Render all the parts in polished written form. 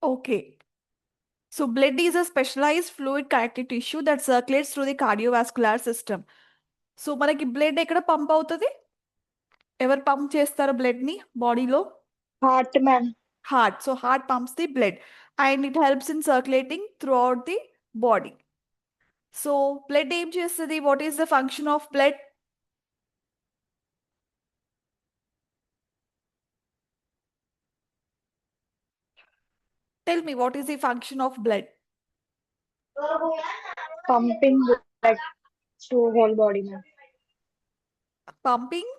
Okay. So blood is a specialized fluid connective tissue that circulates through the cardiovascular system. So మనకి blood ఎక్కడ pump అవుతుంది? ఎవరు pump చేస్తారు blood ని బాడీలో? Heart, ma'am. Heart. So heart pumps the blood and it helps in circulating throughout the body. So blood ఏం చేస్తుంది? What is the function of blood? Tell me, what is the function of blood? Pumping blood to whole body, ma'am. Pumping?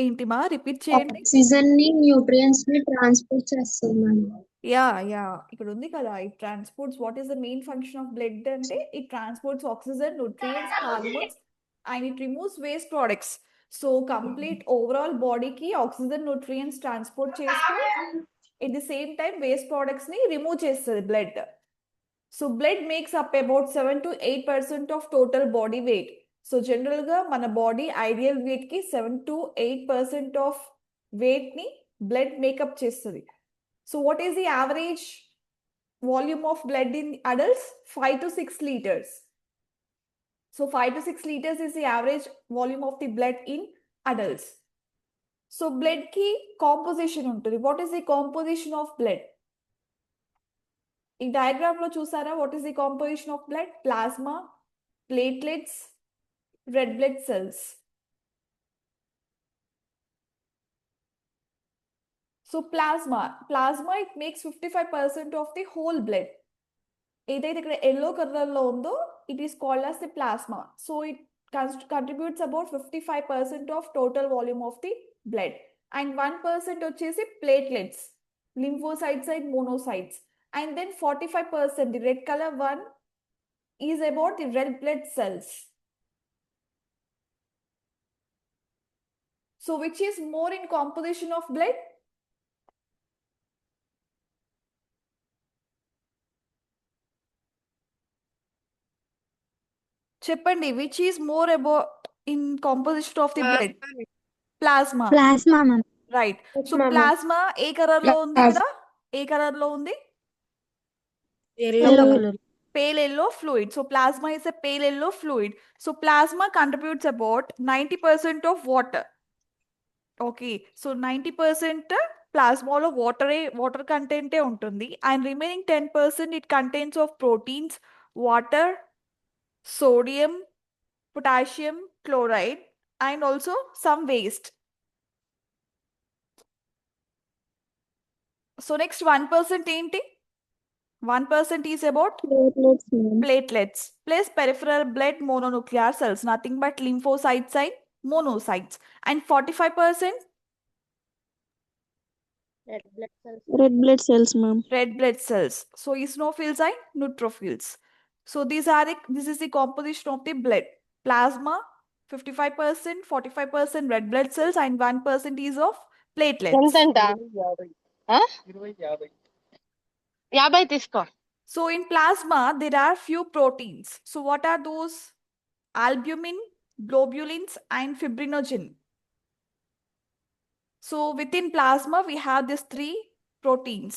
ఏంటిమా repeat చేయండి. Oxygen ని nutrients ని transport చేస్తుంది madam. Yeah ఇక్కడ ఉంది కదా, it transports. What is the main function of blood అంటే it transports oxygen, nutrients, hormones and it removes waste products. So complete overall బాడీకి ఆక్సిజన్, న్యూట్రియంట్స్ ట్రాన్స్పోర్ట్ చేస్తూ at the same time waste products ని remove చేస్తుంది blood. So blood makes up about 7 to 8% of total body weight. So general గా మన body ideal weight కి 7 to 8% of weight ని blood makeup చేస్తుంది. So what is the average volume of blood in adults? 5 to 6 liters. So 5 to 6 liters is the average volume of the blood in adults. So blood ki composition ఉంటుంది. What is the composition of blood? ఈ diagram లో చూసారా? What is the composition of blood? Plasma, platelets, red blood cells. So plasma it makes 55% of the whole blood. ఏదైతే ఇక్కడ yellow colour లో ఉందో it is called as the plasma. So it contributes about 55% of total volume of the blood. And 1% వచ్చేసి platelets, lymphocytes and monocytes. And then 45%, the red color one, is about the red blood cells. So which is more in composition of blood? చెప్పండి, which is more about in composition of the blood? Plasma. Plasma ma'am. Right. Yes, so ma'am. Plasma A colour లో ఉంది? ఇక్కడ ఏ colour లో ఉంది? Yellow color. Pale yellow fluid. So plasma is a pale yellow fluid. So plasma contributes about 90% of water. Okay, so 90% ప్లాస్మాలో water కంటెంటే ఉంటుంది. And remaining 10% it contains of proteins, water, sodium, potassium chloride and also some waste. So next 1% ఏంటి? 1% is about Platelets, ma'am. platelets plus peripheral blood mononuclear cells, nothing but lymphocytes and monocytes. And 45% Red blood cells, ma'am. red blood cells. So eosinophils and neutrophils. So this is the composition of the blood. Plasma 55%, 45% red blood cells and 1% is of platelets. ఎంతంట? 50 తీసుకో. So in plasma, there are few proteins. So what are those? Albumin, globulins, and fibrinogen. So within plasma, we have these three proteins: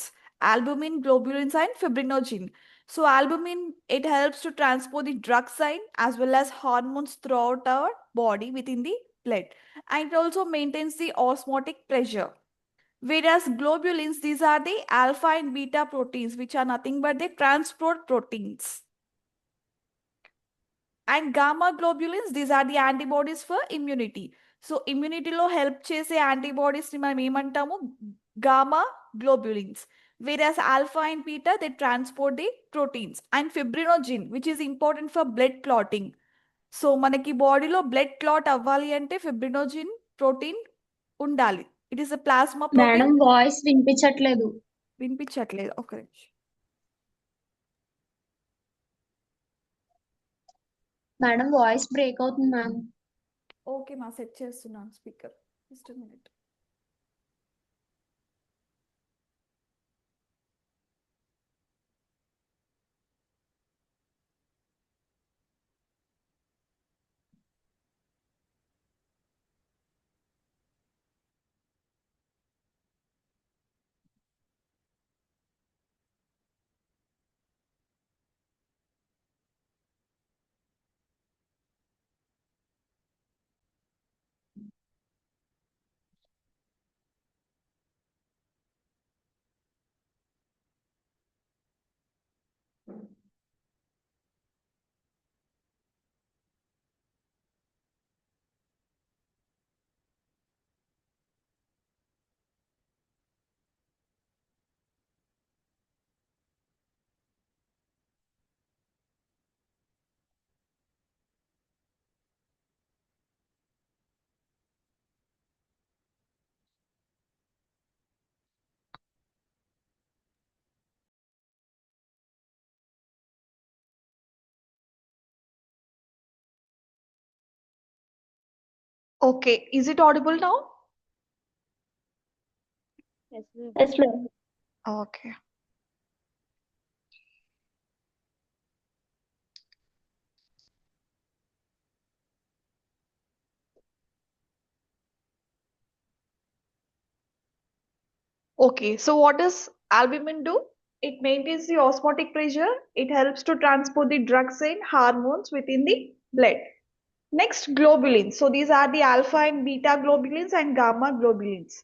albumin, globulins, and fibrinogen. So albumin, it helps to transport the drug sign as well as hormones throughout our body within the blood. And it also maintains the osmotic pressure. Whereas globulins, these are the alpha and beta proteins, which are nothing but the transport proteins. And gamma globulins, these are the antibodies for immunity. So immunity lo help chese antibodies ni manam emantamu gamma globulins. Whereas alpha and beta, they transport the proteins. And fibrinogen, which is important for blood clotting. So manaki body lo blood clot avvali ante fibrinogen protein undali. It is a plasma protein. Madam voice వినిపించట్లేదు. వినిపించట్లేదు, ఒక నిమిషం. Madam voice break అవుతుంది ma'am. Okay మా, set చేస్తున్నాను speaker. Just minute. Okay, is it audible now? Yes, ma'am. Yes, ma'am. Okay. Okay, so what does albumin do? It maintains the osmotic pressure. It helps to transport the drugs and hormones within the blood. Next, globulins. So these are the alpha and beta globulins and gamma globulins.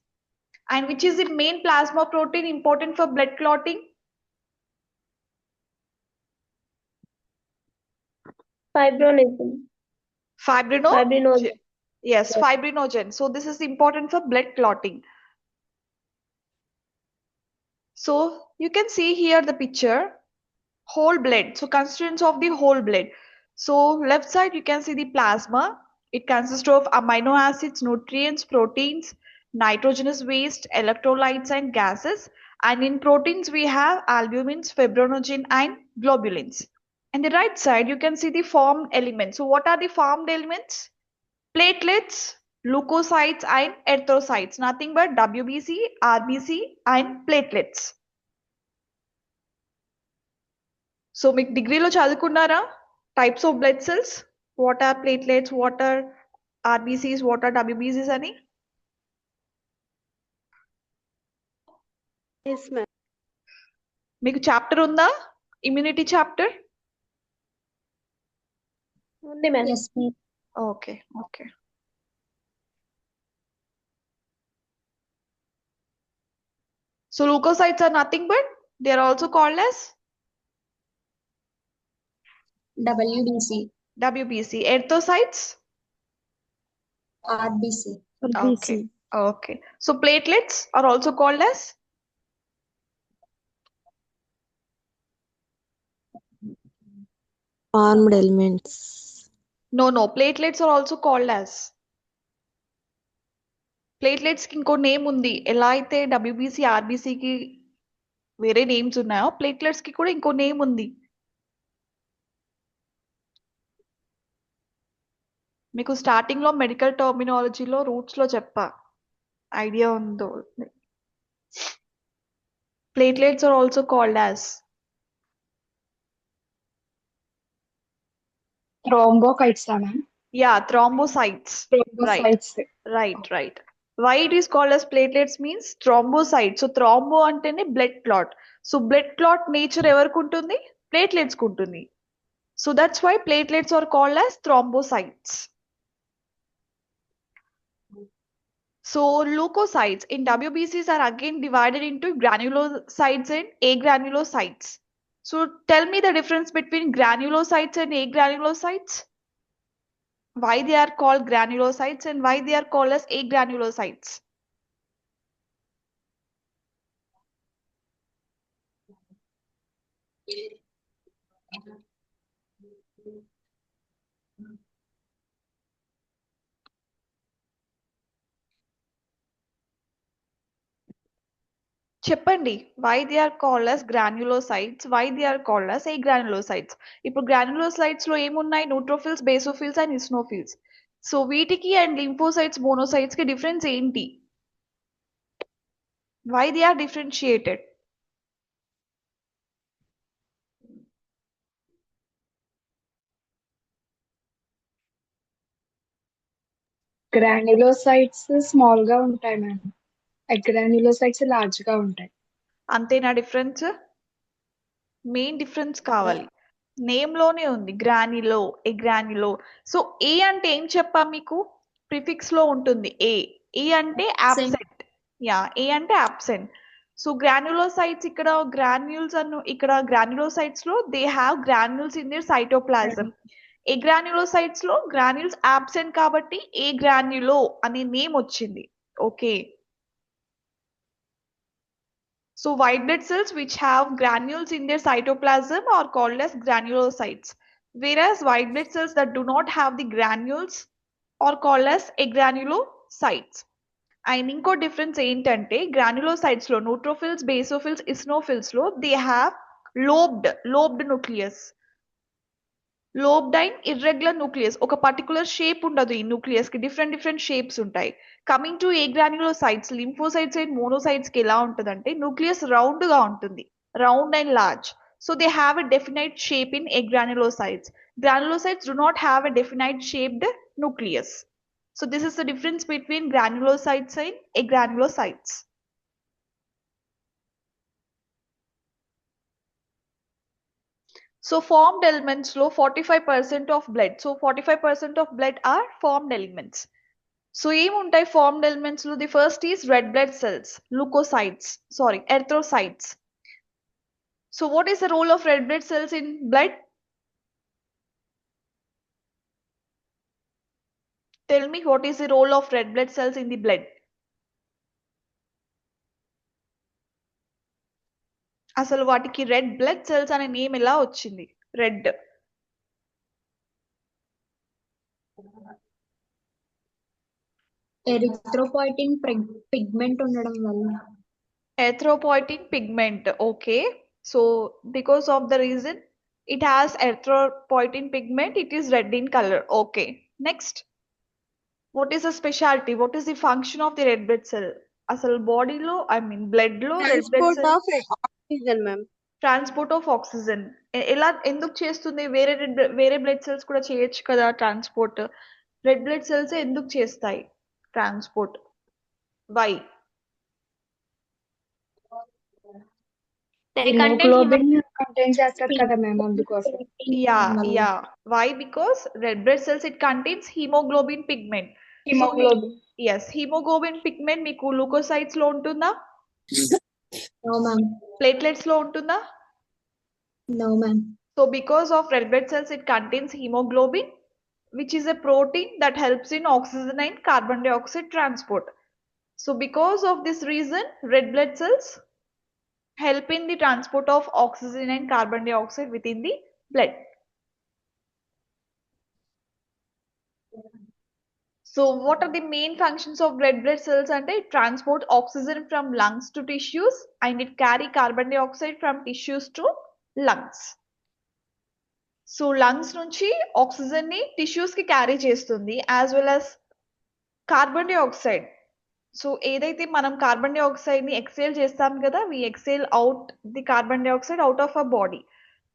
And which is the main plasma protein important for blood clotting? Fibrinogen. Fibrinogen. Fibrinogen. Yes, Yes. fibrinogen. So this is important for blood clotting. So you can see here the picture, whole blood. So constituents of the whole blood. So left side you can see the plasma. It consists of amino acids, nutrients, proteins, nitrogenous waste, electrolytes and gases. And in proteins we have albumins, fibrinogen and globulins. And the right side you can see the formed elements. So what are the formed elements? Platelets, leukocytes and erythrocytes. Nothing but WBC, RBC and platelets. So మీకు డిగ్రీలో చదువుకున్నారా types of blood cells, what are platelets, what are RBCs, what are డబ్ల్యూబీసీస్ అని? Yes, ma'am. మీకు chapter ఉందా, immunity chapter? Only ma'am. Yes, ma'am. Okay okay. So leukocytes are nothing but they are also called as WBC. WBC. Erythrocytes? RBC. Okay. Okay. So platelets are also called as? Formed elements. No. Platelets are also called as. Platelets కి ఇంకో name ఉంది. ఎలా అయితే WBC ఆర్బీసీకి వేరే names ఉన్నాయో platelets కి కూడా ఇంకో నేమ్ ఉంది. మీకు స్టార్టింగ్ లో మెడికల్ టర్మినాలజీలో రూట్స్ లో చెప్పా, ఐడియా ఉందో? Platelets are also called as Thrombocytes, ma'am. thrombocytes. Thrombocytes. Right. Why it is called as platelets means thrombocytes. So thrombo అంటేనే blood clot. So blood clot nature ఎవరికి ఉంటుంది? Platelets కు ఉంటుంది. So that's why platelets are called as thrombocytes. So leukocytes in WBCs are again divided into granulocytes and agranulocytes. So tell me the difference between granulocytes and agranulocytes. Why they are called granulocytes and why they are called as agranulocytes? చెప్పండి, why they are called as granulocytes, why they are called as agranulocytes. ఇప్పుడు granulocytes లో ఏమున్నాయి? Neutrophils, basophils and eosinophils. So వీటికి and lymphocytes, monocytes కి difference ఏంటి? why they are differentiated? Granulocytes small గా ఉంటాయి madam, granulocytes large గా ఉంటాయి. అంతేనా డిఫరెన్స్? మెయిన్ డిఫరెన్స్ కావాలి. నేమ్ లోనే ఉంది గ్రానిలో, ఎగ్రానిలో. సో ఏ అంటే ఏం చెప్పా మీకు? ప్రిఫిక్స్ లో ఉంటుంది ఏ. ఏ అంటే absent. ఏ అంటే absent. సో గ్రాన్యులోసైట్స్ ఇక్కడ గ్రాన్యూల్స్ అను ఇక్కడ గ్రాన్యులోసైట్స్ లో they have granules in there cytoplasm. A granulocytes లో గ్రాన్యూల్స్ absent కాబట్టి ఏ గ్రాన్యులో అనే నేమ్ వచ్చింది. Okay. So white blood cells which have granules in their cytoplasm are called as granulocytes, whereas white blood cells that do not have the granules are called as agranulocytes. And ఇంకో difference ఏంటంటే granulocytes లో neutrophils, basophils, eosinophils లో they have lobed nucleus. Lobed and irregular nucleus, ఒక particular shape ఉండదు ఈ nucleus కి, different shapes ఉంటాయి. Coming to agranulocytes, lymphocytes and monocytes కి ఎలా ఉంటుందంటే న్యూక్లియస్ రౌండ్ గా ఉంటుంది, round and large. So they have a definite shape in agranulocytes. Granulocytes do not have a definite shaped nucleus. So this is the difference between granulocytes and agranulocytes. So formed elements లో 45% of blood. So 45% of blood are formed elements. So ఏముంటాయి formed elements లో? The first is red blood cells, erythrocytes. So what is the role of red blood cells in blood? Tell me, what is the role of red blood cells in the blood? అసలు వాటికి red blood cells అనే name ఎలా వచ్చింది? Red erythropoietin pigment ఉండడం వల్ల. erythropoietin pigment. Okay, so because of the reason it has erythropoietin pigment, it is red in color. Okay, next, what is the specialty, what is the function of the red blood cell? అసలు బాడీలో blood లో red blood Transport cell of oxygen, ma'am. Transport of oxygen ఎలా ఎందుకు చేస్తుంది? వేరే blood cells కూడా చేయొచ్చు కదా ట్రాన్స్పోర్ట్, రెడ్ బ్లడ్ సెల్స్ ఎందుకు చేస్తాయి ట్రాన్స్పోర్ట్? వై? హిమోగ్లోబిన్ కంటైన్ చేస్తారు కదా మ్యామ్, అందుకోసం. Yeah why? Because red blood cells it contains haemoglobin pigment. Haemoglobin. Yes, haemoglobin pigment మీకు లుకోసైట్స్ లో ఉంటుందా? No ma'am. ప్లేట్లెట్స్ లో ఉంటుందా? No ma'am. So because of red blood cells, it contains hemoglobin, which is a protein that helps in oxygen and carbon dioxide transport. So because of this reason, red blood cells help in the transport of oxygen and carbon dioxide within the blood. So what are the main functions of red blood cells? And it transport oxygen from lungs to tissues, and it carry carbon dioxide from tissues to lungs. So lungs నుంచి oxygen ని tissues కి carry చేస్తుంది, as well as carbon dioxide. So ఏదైతే మనం carbon dioxide ని exhale చేస్తాం కదా, we exhale out the carbon dioxide out of our body.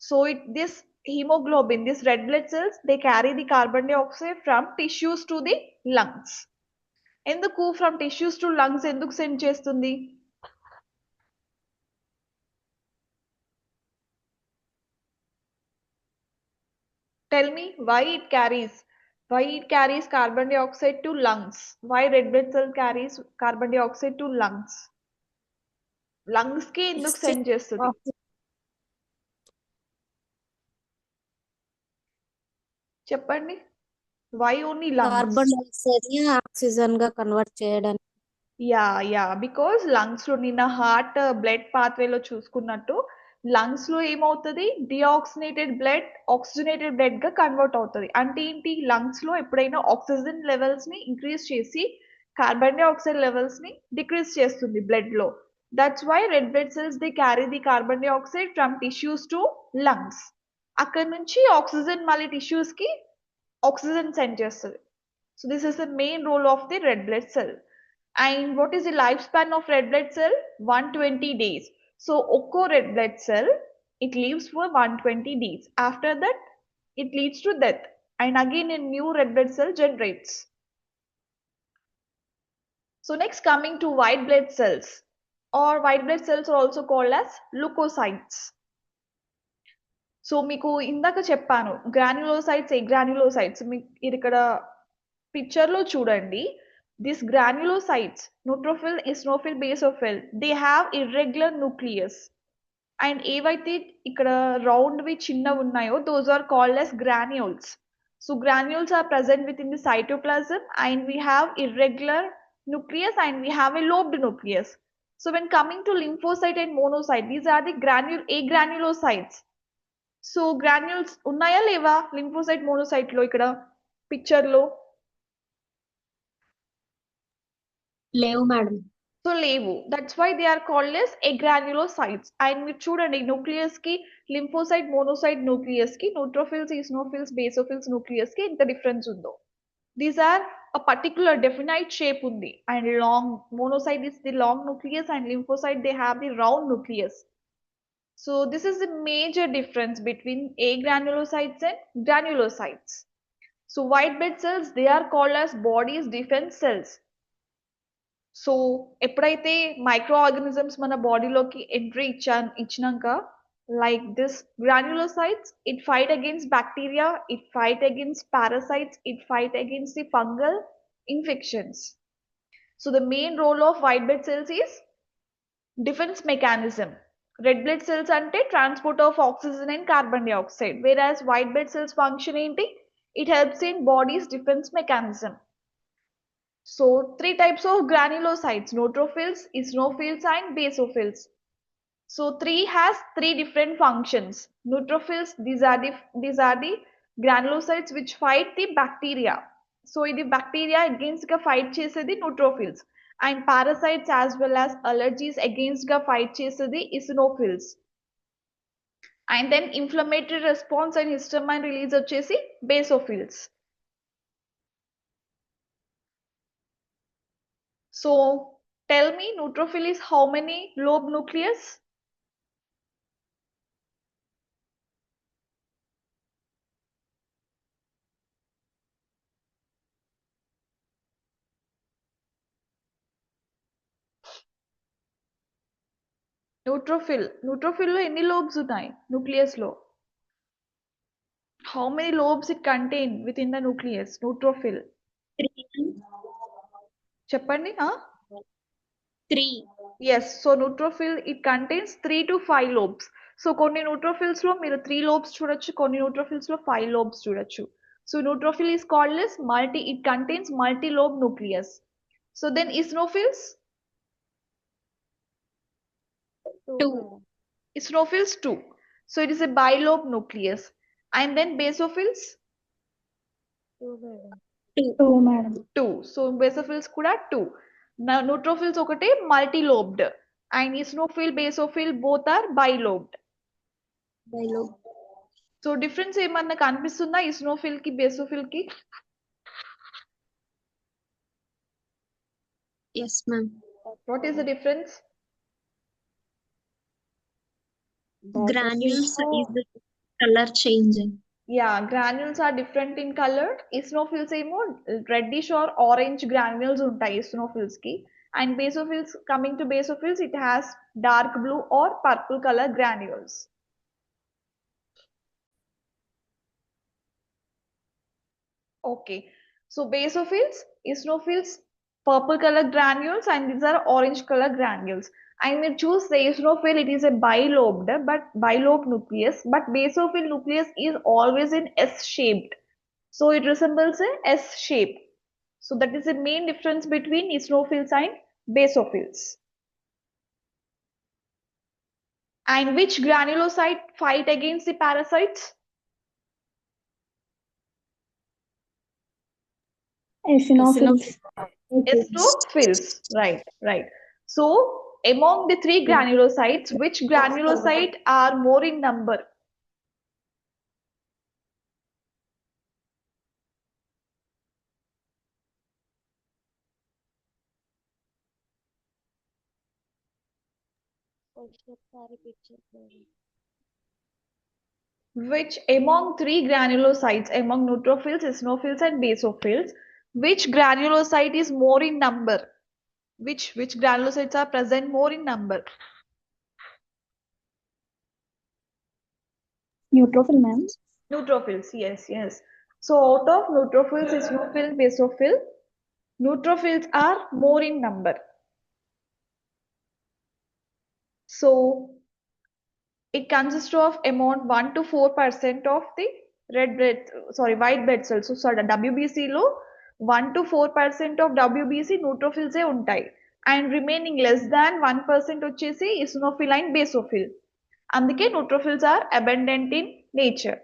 So this hemoglobin, this red blood cells, they carry the carbon dioxide from tissues to the lungs. ఎందుకు from tissues to lungs ఎందుకు send చేస్తుంది? Tell me why it carries carbon dioxide to lungs. Why red blood cell carries carbon dioxide to lungs? Lungs కి ఎందుకు send చేస్తుంది? చెప్పండి, why only lungs? Carbon dioxide ని oxygen గా convert చేయడానికి. Yeah because lungs లో నిన్న హార్ట్ బ్లడ్ పాత్వే లో చూసుకున్నట్టు లంగ్స్ లో ఏమవుతుంది, డిఆక్సినేటెడ్ బ్లడ్ ఆక్సిజనేటెడ్ బ్లడ్ గా కన్వర్ట్ అవుతుంది. అంటే ఏంటి, లంగ్స్ లో ఎప్పుడైనా ఆక్సిజన్ లెవెల్స్ ని ఇంక్రీజ్ చేసి కార్బన్ డైఆక్సైడ్ లెవెల్స్ ని డిక్రీజ్ చేస్తుంది బ్లడ్ లో. That's why red blood cells they carry the carbon dioxide from tissues to lungs. అక్కడ నుంచి ఆక్సిజన్ మళ్ళీ టిష్యూస్ కి ఆక్సిజన్ సెండ్ చేస్తుంది. So this is the main role of the red blood cell. And what is the lifespan of red blood cell? 120 days. So ఒక్కో red blood cell, it lives for 120 days. After that, it leads to death. And again, a new red blood cell generates. So next, coming to white blood cells, or white blood cells are also called as leukocytes. So మీకు ఇందాక చెప్పాను granulocytes, granulocytes మీకు ఇక్కడ picture లో చూడండి. These granulocytes, neutrophil, eosinophil, basophil, they have irregular nucleus. And ఏవైతే ఇక్కడ round వి చిన్నవి ఉన్నాయో, those are called as granules. So granules are present within the cytoplasm, and we have irregular nucleus, and we have a lobed nucleus. So when coming to lymphocyte and monocyte, these are the agranulocytes. So granules ఉన్నాయా లేవా lymphocyte, monocyte లో ఇక్కడ picture లో? లేవు madam. So లేవు. That's why they are called as agranulocytes. And మీరు చూడండి nucleus కి లింఫోసైట్, మోనోసైట్ న్యూక్లియస్ కి, న్యూట్రోఫిల్స్, ఈస్నోఫిల్స్, బేసోఫిల్స్ న్యూక్లియస్ కి ఎంత డిఫరెన్స్ ఉందో. These are a particular definite shape undi, and long monocyte is the long nucleus and lymphocyte they have the round nucleus. So this is the major difference between agranulocytes and granulocytes. So white blood cells, they are called as body's defense cells. So ఎప్పుడైతే micro organisms మన బాడీలోకి entry ఇచ్చినాక like this granulocytes, it fight against bacteria, it fight against parasites, it fight against the fungal infections. So the main role of white blood cells is defence mechanism. Red blood cells అంటే transport of oxygen and carbon dioxide, whereas white blood cells function ఏంటి? It helps in body's defence mechanism. So 3 types of granulocytes: neutrophils, eosinophils and basophils. So 3 has 3 different functions. Neutrophils, these are the granulocytes which fight the bacteria. So the bacteria against ga fight chesedi neutrophils, and parasites as well as allergies against ga fight chesedi eosinophils. And then inflammatory response and histamine release vachesi basophils. So tell me, neutrophil is how many lobe nucleus? Neutrophil లో ఎన్ని lobes ఉన్నాయి nucleus లో? How many lobes it contain within the nucleus? Neutrophil. చెప్పండి. 3. Yes, so neutrophil it contains 3 to 5 lobes. So కొన్ని neutrophils లో మీరు 3 lobes చూడొచ్చు, కొన్ని neutrophils లో 5 lobes చూడొచ్చు. So neutrophil is called as it contains multi-lobe nucleus. So then eosinophils? 2. Eosinophils 2. So it is a bilobe nucleus. And then basophils? 2, madam. 2. So basophils kuda 2. Now neutrophils okate multi-lobed, and eosinophil, basophil both are bilobed. Bilobe. So difference ఏమన్నా కనిపిస్తుందా eosinophil కి basophil కి? Yes, ma'am. What is the difference? Granules is the color changing. Yeah, granules are different in color. Eosinophils ఏమో reddish or orange granules ఉంటాయి eosinophils కి, and basophils, coming to basophils, it has dark blue or purple color granules. Okay, so basophils, eosinophils, purple color granules, and these are orange color granules. And we choose the eosinophil, it is a bilobe nucleus, but basophil nucleus is always in S-shaped. So it resembles a S shape. So that is the main difference between eosinophils and basophils. And which granulocyte fight against the parasites? Eosinophils. Eosinophils. Right. So among the 3 granulocytes, which granulocyte are more in number? Which among 3 granulocytes, among neutrophils, eosinophils and basophils, which granulocyte is more in number? Which granulocytes are present more in number? Neutrophil, ma'am. Neutrophils, yes. So out of neutrophils, eosinophil, basophil, neutrophils are more in number. So it consists of amount 1 to 4% of the white blood cells. So sorry, WBC లో 1 to 4% of WBC neutrophils ఏ ఉంటాయి, and remaining less than 1% వచ్చేసి eosinophil and basophil. అందుకే neutrophils are abundant in nature.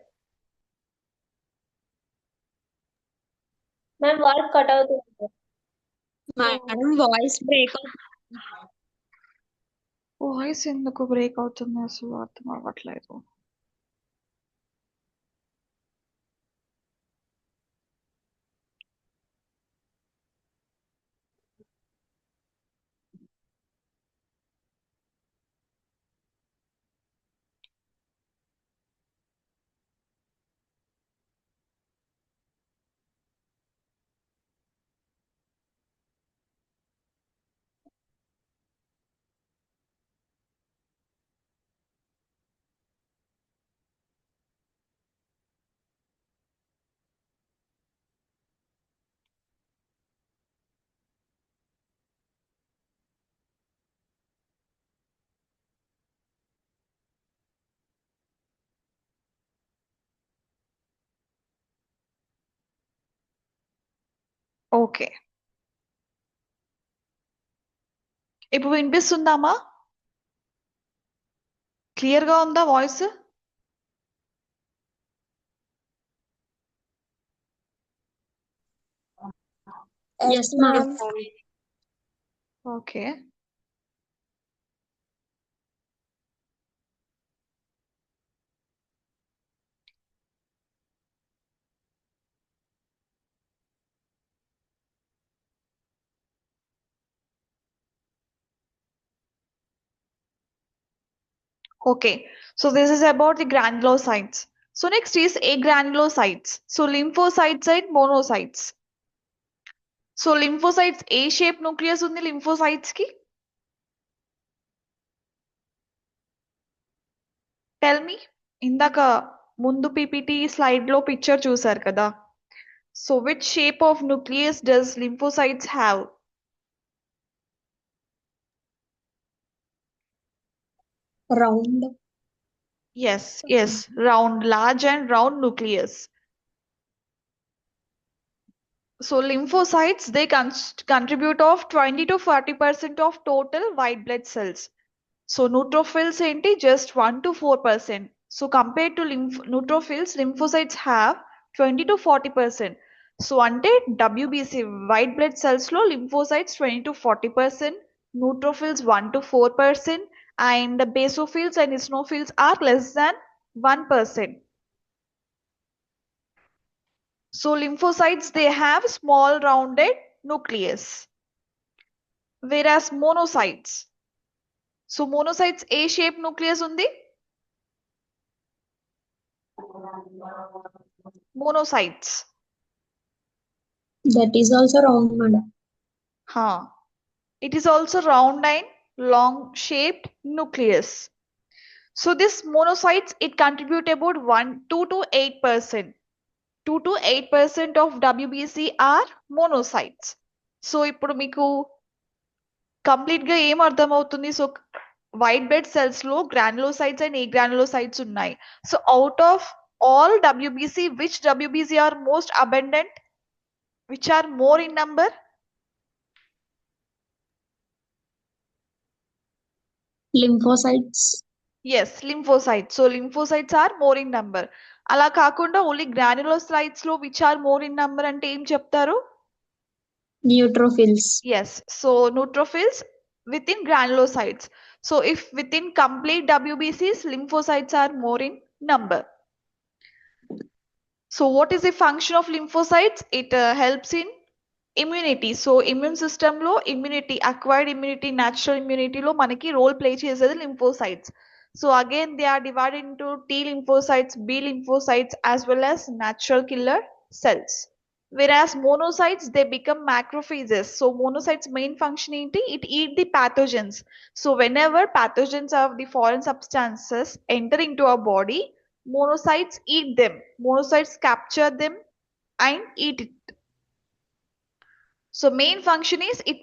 Ma'am, what cut out? Madam, voice break out. Voice ఎందుకు break అవుతుంది అసలు అర్థం అవ్వట్లేదు. Okay, ఇప్పుడు వినిపిస్తుందామా? క్లియర్ గా ఉందా voice? Yes, ma'am. Okay, okay. So this is about the granulocytes. So next is agranulocytes. So lymphocytes and monocytes. So lymphocytes A shape nucleus ఉంది lymphocytes కి? Tell me. ఇందాక ముందు పీపీటీ స్లైడ్ లో picture చూసారు కదా. So which shape of nucleus does lymphocytes have? Round. Yes, round, large and round nucleus. So lymphocytes, they contribute of 20 to 40% of total white blood cells. So neutrophils ఏంటి just 1 to 4%. So compared to neutrophils, lymphocytes have 20 to 40%. So అంటే WBC white blood cells లో lymphocytes 20 to 40%, neutrophils 1 to 4%, and the basophils and eosinophils are less than 1%. So lymphocytes, they have small rounded nucleus, whereas monocytes. So monocytes A shape nucleus ఉంది? Monocytes. That is also round, madam. Huh. It is also round and long shaped nucleus. So this monocytes, it contribute about 2 to 8%. 2 to 8% of WBC are monocytes. So ఇప్పుడు మీకు complete గా ఏం అర్థమవుతుంది? So white blood cells లో గ్రానులోసైట్స్ and agranulocytes ఉన్నాయి. So out of all WBC, which WBC are most abundant? Which are more in number? Lymphocytes. Yes, lymphocytes. So lymphocytes are more in number. అలా కాకుండా only granulocytes లో which are more in number అంటే ఏం చెప్తారు? Neutrophils. Yes, so neutrophils within granulocytes. So if within complete WBCs, lymphocytes are more in number. So what is the function of lymphocytes? It helps in immunity. So immune system లో immunity, acquired immunity, natural immunity లో మనకి role play చేసేది lymphocytes. So again they are divided into T lymphocytes, B lymphocytes as well as natural killer cells. Whereas monocytes, they become macrophages. So monocytes main function ఏంటి? It eat the pathogens. So whenever pathogens of the foreign substances enter into our body, monocytes eat them. Monocytes capture them and eat it. So main function is it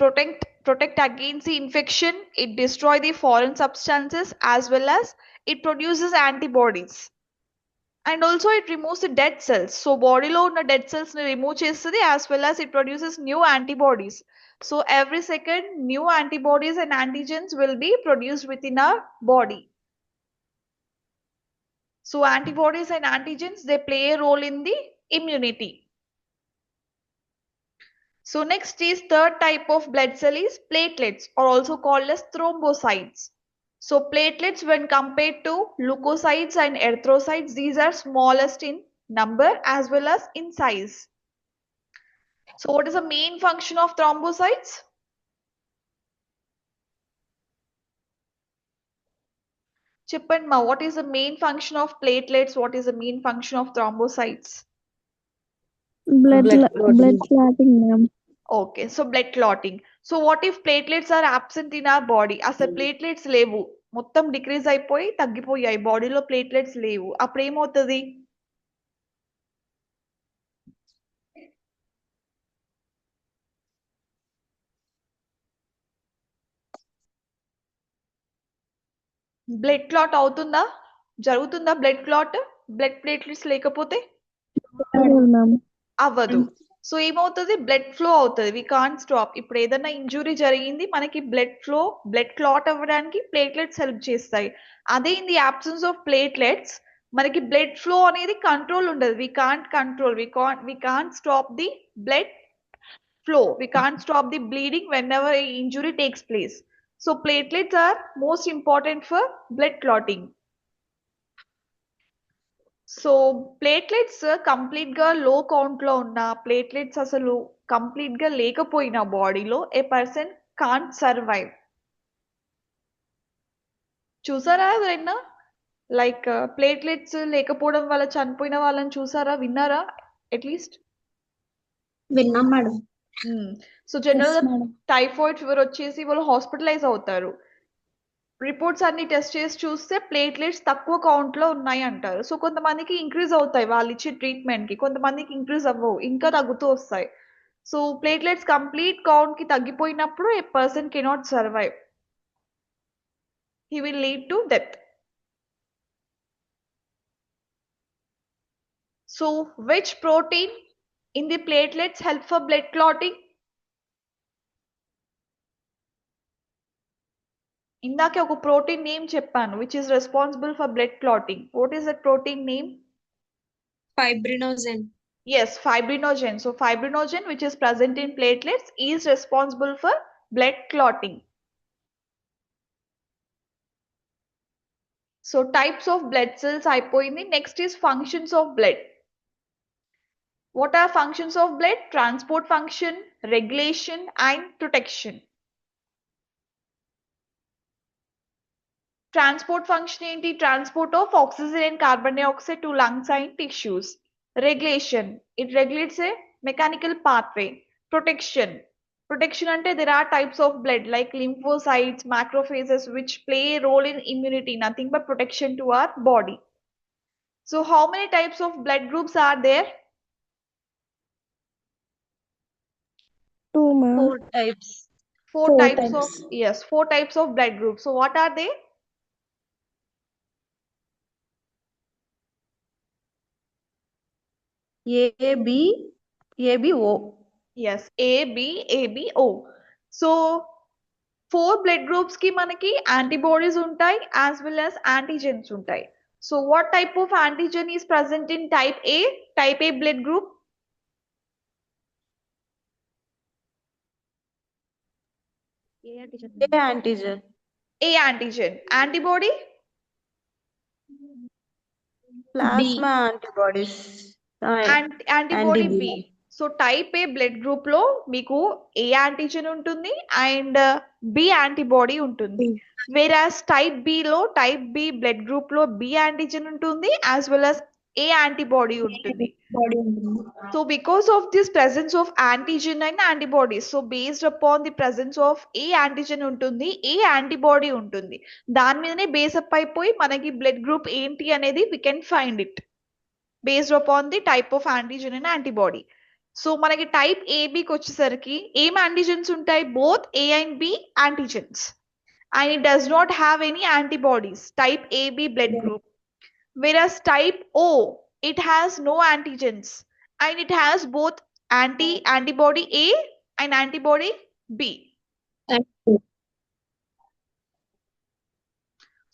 protect against the infection, it destroy the foreign substances as well as it produces antibodies. And also it removes the dead cells. So body లో ఉన్న dead cells ని remove చేస్తుంది as well as it produces new antibodies. So every second new antibodies and antigens will be produced within our body. So antibodies and antigens, they play a role in the immunity. So next is third type of blood cell is platelets, or also called as thrombocytes. So platelets, when compared to leukocytes and erythrocytes, these are smallest in number as well as in size. So what is the main function of thrombocytes? Chippan Ma, what is the main function of platelets? What is the main function of thrombocytes? Blood clotting, ma'am. Okay, so blood clotting. So what if platelets are absent in our body? అసలు platelets లేవు, మొత్తం decrease అయిపోయి తగ్గిపోయాయి, బాడీలో platelets లేవు, అప్పుడు ఏమవుతుంది? Blood clot అవుతుందా? జరుగుతుందా బ్లడ్ క్లాట్? బ్లడ్ ప్లేట్లెట్స్ లేకపోతే మ్యామ్. అవ్వదు. సో ఏమవుతుంది? బ్లడ్ ఫ్లో అవుతుంది. We can't stop. ఇప్పుడు ఏదైనా ఇంజురీ జరిగింది, మనకి బ్లడ్ ఫ్లో, బ్లడ్ క్లాట్ అవ్వడానికి ప్లేట్లెట్స్ హెల్ప్ చేస్తాయి. అదే in the absence of platelets మనకి బ్లడ్ ఫ్లో అనేది కంట్రోల్ ఉండదు. We can't control, we can't stop the blood flow. We can't stop the bleeding whenever an injury takes place. So platelets are most important for blood clotting. So platelets complete గా లో count లో ఉన్న platelets అసలు complete గా లేకపోయినా బాడీలో ఏ person can't survive. చూసారా ఎవరైనా లైక్ ప్లేట్లెట్స్ లేకపోవడం వల్ల చనిపోయిన వాళ్ళని చూసారా, విన్నారా అట్లీస్ట్? విన్నాం మేడం. సో జనరల్ గా మేడం. టైఫాయిడ్ ఫీవర్ వచ్చేసి వాళ్ళు హాస్పిటలైజ్ అవుతారు. రిపోర్ట్స్ అన్ని టెస్ట్ చేసి చూస్తే ప్లేట్లెట్స్ తక్కువ కౌంట్ లో ఉన్నాయి అంటారు. సో కొంతమందికి ఇంక్రీజ్ అవుతాయి వాళ్ళు ఇచ్చే ట్రీట్మెంట్ కి, కొంతమందికి ఇంక్రీజ్ అవ్వవు, ఇంకా తగ్గుతూ వస్తాయి. సో ప్లేట్లెట్స్ కంప్లీట్ కౌంట్ కి తగ్గిపోయినప్పుడు a person cannot survive, he will lead to death. So which protein in the platelets help for blood clotting? ఇందాకే ఒక ప్రోటీన్ నేమ్ చెప్పాను which is responsible for blood clotting. What is that protein name? Fibrinogen. Yes, fibrinogen. So fibrinogen which is present in platelets is responsible for blood clotting. So types of blood cells అయిపోయింది. Next is functions of blood. What are functions of blood? Transport function, regulation and protection. Transport function ఏంటి? Transport of oxygen and carbon dioxide to lungs and tissues. Regulation, it regulates a mechanical pathway. Protection, protection అంటే there are types of blood like lymphocytes, macrophages which play a role in immunity, nothing but protection to our body. So how many types of blood groups are there? 2, ma'am. 4 types. Four Four types types. of, yes, 4 types of blood groups. So what are they? ABO. Yes, ABO. So 4 blood groups కి మనకి antibodies ఉంటాయి as well as antigens ఉంటాయి. So what type of antigen is present in type A? Type A blood group? A antigen. A antigen. Antibody? Plasma antibodies. Antibody Anti-B. B. So type A blood group లో మీకు A antigen ఉంటుంది and B antibody ఉంటుంది. Whereas type B లో, type B blood group లో B antigen ఉంటుంది as well as A antibody ఉంటుంది. So because of this presence of antigen and antibodies, so based upon the presence of A antigen ఉంటుంది, A antibody ఉంటుంది, దాని మీదనే base up అయిపోయి మనకి blood group ఏంటి అనేది we can find it based upon the type of antigen and antibody. So మనకి type ఏబికి వచ్చేసరికి ఏం యాంటీజెన్స్ ఉంటాయి? Both A and B antigens, and it does not have any antibodies, type AB blood group. whereas type O, it has no antigens and it has both antibody A and antibody B.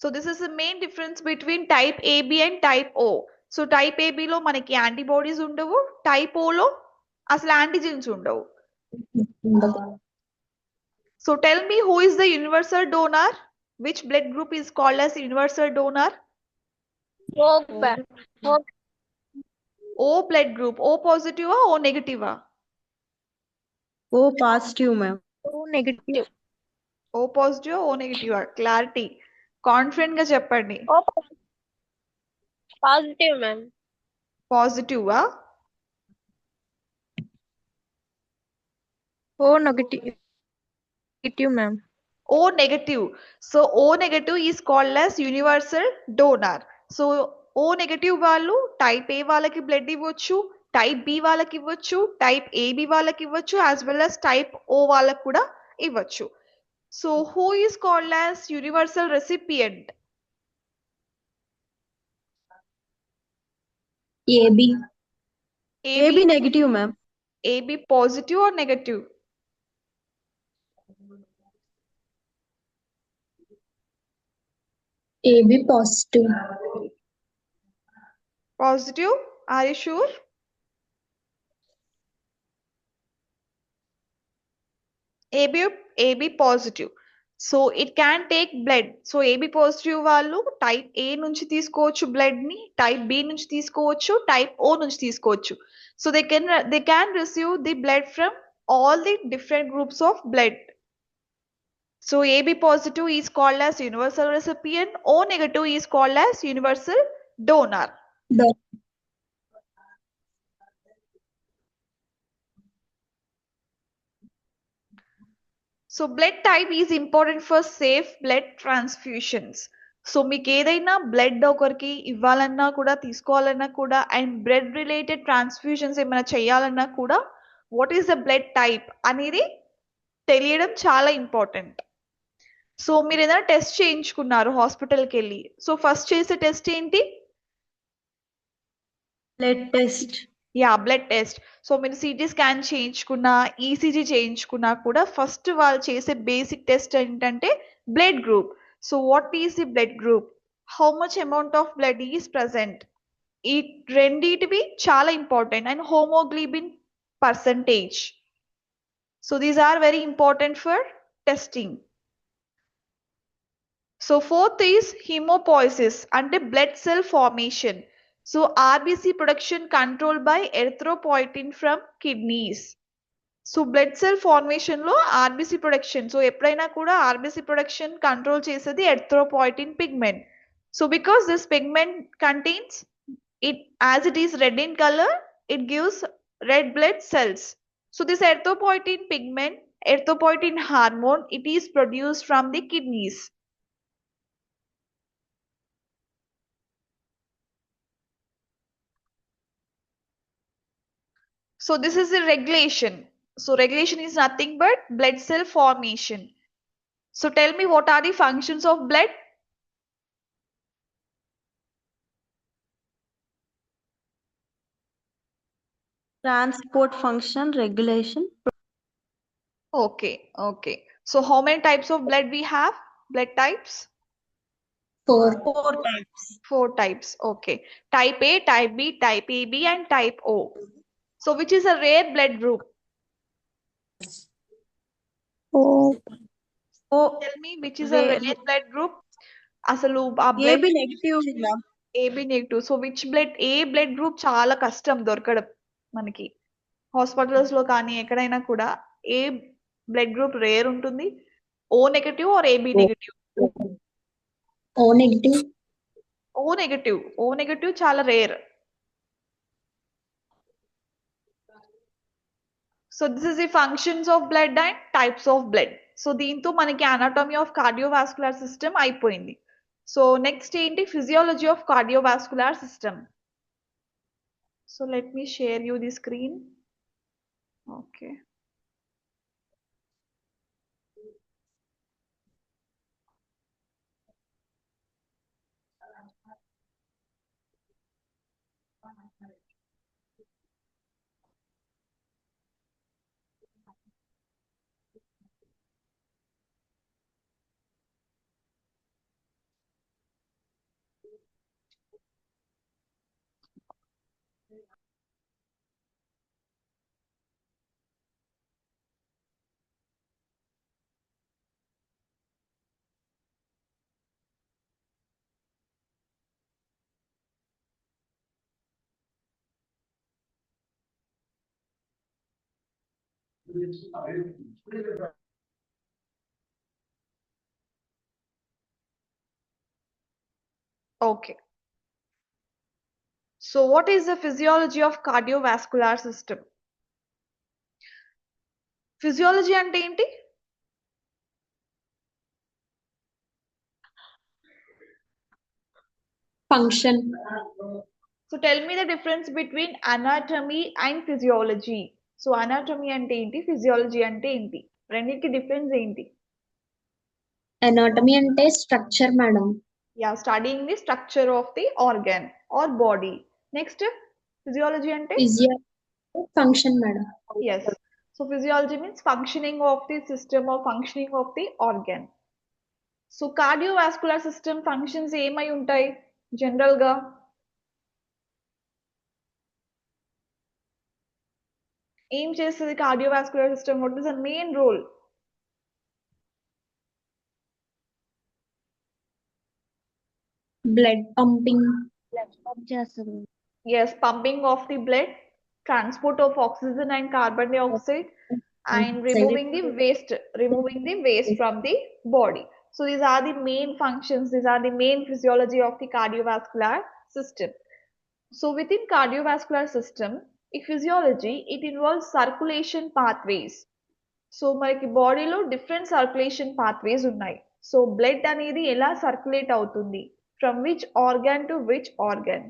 So this is the main difference between type AB and type O. So type ఏబిలో మనకి antibodies ఉండవు, type Ola అసలు antigens ఉండవు. So tell me, who is the universal donor? Which blood group is called as universal donor? O blood group. O positive or O negative? O positive, ma'am. O positive or O negative? Clarity. Confident గా చెప్పండి. Positive, ma'am. Positive. Oh, negative, ma'am. O negative. So O negative is called as universal donor. So O negative వాళ్ళు type ఏ వాళ్ళకి blood ఇవ్వచ్చు, type B వాళ్ళకి ఇవ్వచ్చు, type AB వాళ్ళకి ఇవ్వచ్చు, as well as type O వాళ్ళకి కూడా ఇవ్వచ్చు. So who is called as universal recipient? AB. AB negative, ma'am. AB positive or negative? AB positive. Positive? Are you sure? AB positive. So it can take blood. So AB positive వాళ్ళు type ఏ నుంచి తీసుకోవచ్చు blood ని, type B నుంచి తీసుకోవచ్చు, type ఓ నుంచి తీసుకోవచ్చు. So they can receive the blood from all the different groups of blood. So AB positive is called as universal recipient, O negative is called as universal donor. So blood type is important for safe blood transfusions. So మీకు ఏదైనా blood ఒకరికి ఇవ్వాలన్నా కూడా, తీసుకోవాలన్నా కూడా, and blood related transfusions ఏమైనా చేయాలన్నా కూడా, what is the blood type అనేది తెలియడం చాలా ఇంపార్టెంట్. సో మీరు ఏదైనా టెస్ట్ చేయించుకున్నారు హాస్పిటల్కి వెళ్ళి, సో ఫస్ట్ చేసే టెస్ట్ ఏంటి? Blood test. Yeah, blood test. So మీరు సిటీ స్కాన్ చేయించుకున్నా, ఈసీజీ చేయించుకున్నా కూడా ఫస్ట్ వాళ్ళు చేసే బేసిక్ టెస్ట్ ఏంటంటే blood group. So what is the blood group, how much amount of blood is present, ఈ రెండిటివి చాలా important, and haemoglobin percentage. So these are very important for testing. So fourth is haemopoiesis అంటే blood cell formation. So RBC production controlled by erythropoietin from kidneys. So blood cell formation లో RBC production, so ఎప్పుడైనా కూడా RBC production control చేసేది erythropoietin pigment. So because this pigment contains it, as it is red in colour, it gives red blood cells. So this erythropoietin pigment, erythropoietin hormone, it is produced from the kidneys. So this is the regulation. So regulation is nothing but blood cell formation. So tell me, what are the functions of blood? Transport function, regulation. Okay. So how many types of blood we have? Blood types? 4. 4 types. 4 types. Okay. Type A, type B, type AB, and type O. So which is a rare blood group? Oh, Tell me, which is a rare blood group? అసలు ఆ AB blood negative, ma'am. AB negative. So which blood, ఏ blood group చాలా కష్టం దొరకడం మనకి hospitals లో కానీ ఎక్కడైనా కూడా. ఏ బ్లడ్ గ్రూప్ రేర్ ఉంటుంది? O negative or AB negative? O negative. O negative చాలా rare. So this is the functions of blood and types of blood. So దీంతో మనకి అనాటమీ ఆఫ్ కార్డియోవాస్కులర్ సిస్టమ్ అయిపోయింది. సో నెక్స్ట్ ఏంటి? Physiology of cardiovascular system. So let me share you the screen. Okay. Okay. So what is the physiology of cardiovascular system? Physiology అంటే ఏంటి? Function. So tell me the difference between anatomy and physiology. So anatomy అంటే ఏంటి, physiology అంటే ఏంటి, రెండింటికి difference ఏంటి? Anatomy ante structure, madam. Yeah, studying the structure of the organ or body. Next, physiology ante? Function, madam. Yes. So physiology means functioning of the system or functioning of the organ. So cardiovascular system functions ఏమై ఉంటాయి general గా? ఏం చేస్తుంది cardiovascular system? What is the main role? Blood pumping. Yes, pumping of the blood, transport of oxygen and carbon dioxide, and removing the waste from the body. So these are the main functions, these are the main physiology of the cardiovascular system. So within cardiovascular system, ఈ physiology, it involves circulation pathways. So మనకి బాడీలో different circulation pathways ఉన్నాయి. So blood అనేది ఎలా circulate అవుతుంది, from which organ to which organ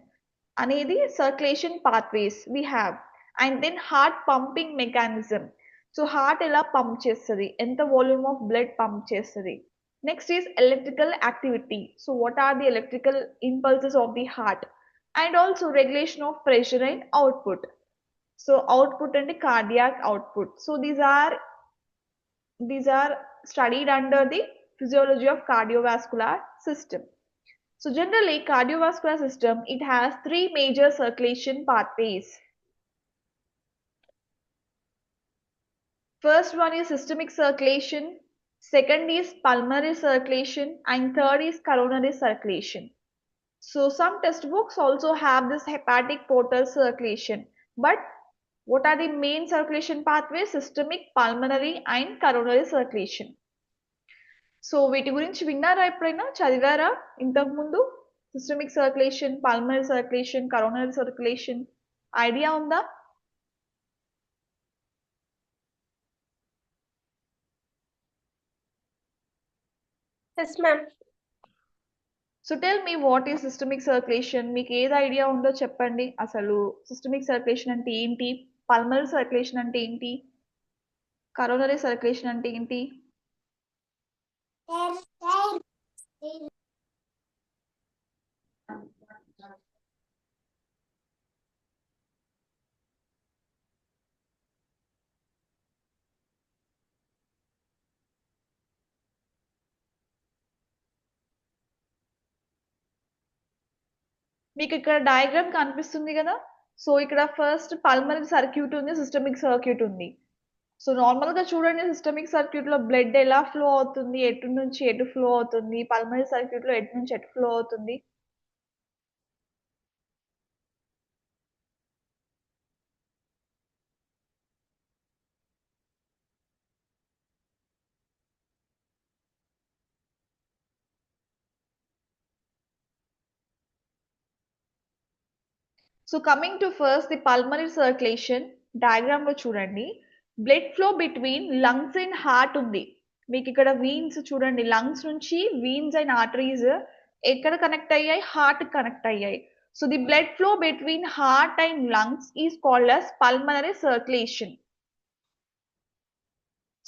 అనేది circulation pathways we have. And then heart pumping mechanism. So heart ఎలా pump చేస్తుంది, ఎంత వాల్యూమ్ ఆఫ్ బ్లడ్ పంప్ చేస్తుంది. Next is electrical activity. So what are the electrical impulses of the heart. And also regulation of pressure and output. So output అంటే cardiac output. So these are studied under the physiology of cardiovascular system. So generally cardiovascular system, it has three major circulation pathways. First one is systemic circulation, second is pulmonary circulation, and third is coronary circulation. So some textbooks also have this hepatic portal circulation, but what are the main circulation pathways? Systemic, pulmonary and coronary circulation. So వీటి గురించి విన్నారా, ఎప్పుడైనా చదివారా ఇంతకు ముందు? Systemic circulation, pulmonary circulation, coronary circulation idea ఉందా? Yes, ma'am. So tell me what is systemic circulation. మీకు ఏది ఐడియా ఉందో చెప్పండి. అసలు సిస్టమిక్ సర్క్యులేషన్ అంటే ఏంటి, పల్మనరీ సర్క్యులేషన్ అంటే ఏంటి, కరోనరీ సర్క్యులేషన్ అంటే ఏంటి? మీకు ఇక్కడ డయాగ్రామ్ కనిపిస్తుంది కదా. సో ఇక్కడ ఫస్ట్ పల్మనరీ సర్క్యూట్ ఉంది, సిస్టమిక్ సర్క్యూట్ ఉంది. సో నార్మల్ గా చూడండి, సిస్టమిక్ సర్క్యూట్ లో బ్లడ్ ఎలా ఫ్లో అవుతుంది, ఎటు నుంచి ఎటు ఫ్లో అవుతుంది, పల్మనరీ సర్క్యూట్ లో ఎటు నుంచి ఎటు ఫ్లో అవుతుంది. So coming to first the pulmonary circulation, diagram లో చూడండి, blood flow between lungs and heart ఉంది. మీకు ఇక్కడ వీన్స్ చూడండి, లంగ్స్ నుంచి వీన్స్ అండ్ ఆర్టరీస్ ఎక్కడ కనెక్ట్ అయ్యాయి, హార్ట్ కనెక్ట్ అయ్యాయి. So the blood flow between heart and lungs is called as pulmonary circulation.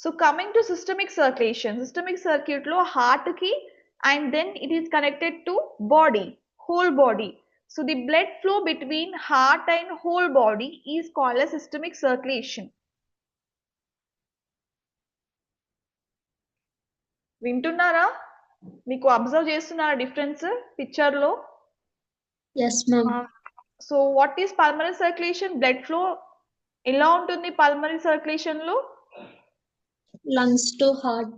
So coming to systemic circulation, systemic circuit లో heart కి and then it is connected to body, whole body. So the blood flow between heart and whole body is called as systemic circulation. వింటున్నారా? మీకు observe చేస్తున్నారా difference picture లో? Yes, ma'am. So what is pulmonary circulation? Blood flow ఎలా ఉంటుంది pulmonary circulation లో? Lungs to heart.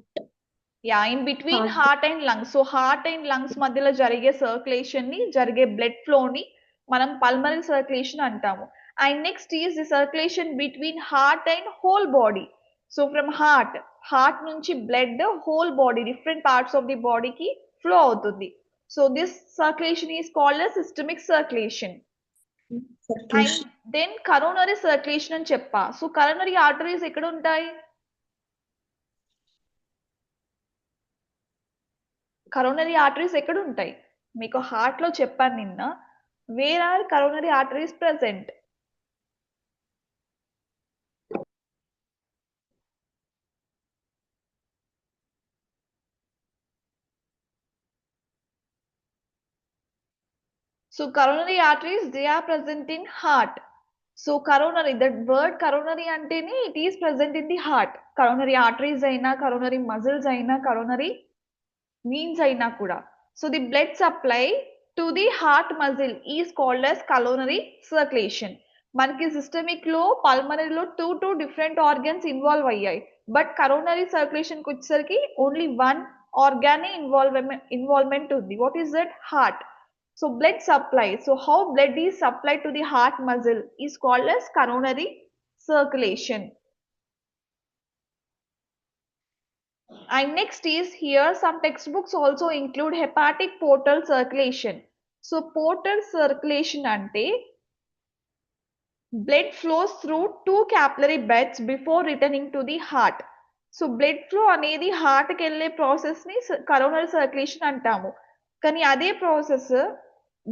Yeah, in between heart and lungs. So heart and lungs మధ్యలో జరిగే circulation ని, జరిగే బ్లడ్ ఫ్లో ని మనం పల్మనరీ సర్క్యులేషన్ అంటాము. And next is the circulation between heart and whole body. So from heart నుంచి blood whole body different parts of the బాడీకి flow అవుతుంది. So this circulation is called systemic circulation. And then coronary circulation అని చెప్పా. So coronary arteries ఎక్కడ ఉంటాయి? Coronary arteries ఎక్కడ ఉంటాయి? మీకు హార్ట్ లో చెప్పాను నిన్న. Where are coronary arteries present? So coronary arteries, they are present in heart. So coronary, that word coronary antene, it is present in the heart. Coronary arteries aina, coronary muscles aina, coronary veins aina kuda. So the blood supply to the heart muscle is called as coronary circulation. మనకి systemic లో పల్మనరీలో two different organs involve అయ్యాయి. But coronary circulation కి వచ్చేసరికి only one ఆర్గానే involvement ఉంది. What is that? Heart. So blood supply. So how blood is supplied to the heart muscle is called as coronary circulation. And next is here some textbooks also include hepatic portal circulation. So portal circulation ante blood flows through two capillary beds before returning to the heart. So blood flow అనేది heart కి వెళ్ళే process ని coronary circulation అంటాము. కానీ అదే process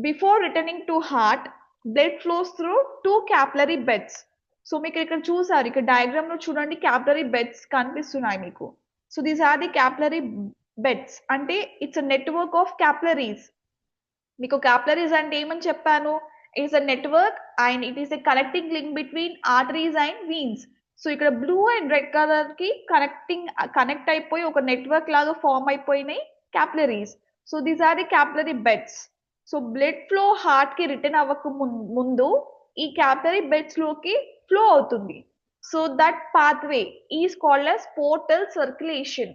before returning to heart blood flows through two capillary beds. So మీకు ఇక్కడ చూసారు, ఇక్కడ డయాగ్రామ్ లో చూడండి క్యాపిలరీ బెడ్స్ కనిపిస్తున్నాయి మీకు. So these are the capillary beds. అంటే it's a network of capillaries. మీకు క్యాపిలరీస్ అంటే ఏమని చెప్పాను? It's a network and it is a connecting link between arteries and veins. So ఇక్కడ బ్లూ అండ్ రెడ్ కలర్ కి connect అయిపోయి ఒక network లాగా ఫామ్ అయిపోయినాయి capillaries. So these are the capillary beds. So blood flow heart కి return అవ్వక ముందు ఈ క్యాపిలరీ బెడ్స్ లోకి ఫ్లో అవుతుంది. So that pathway is called as portal circulation.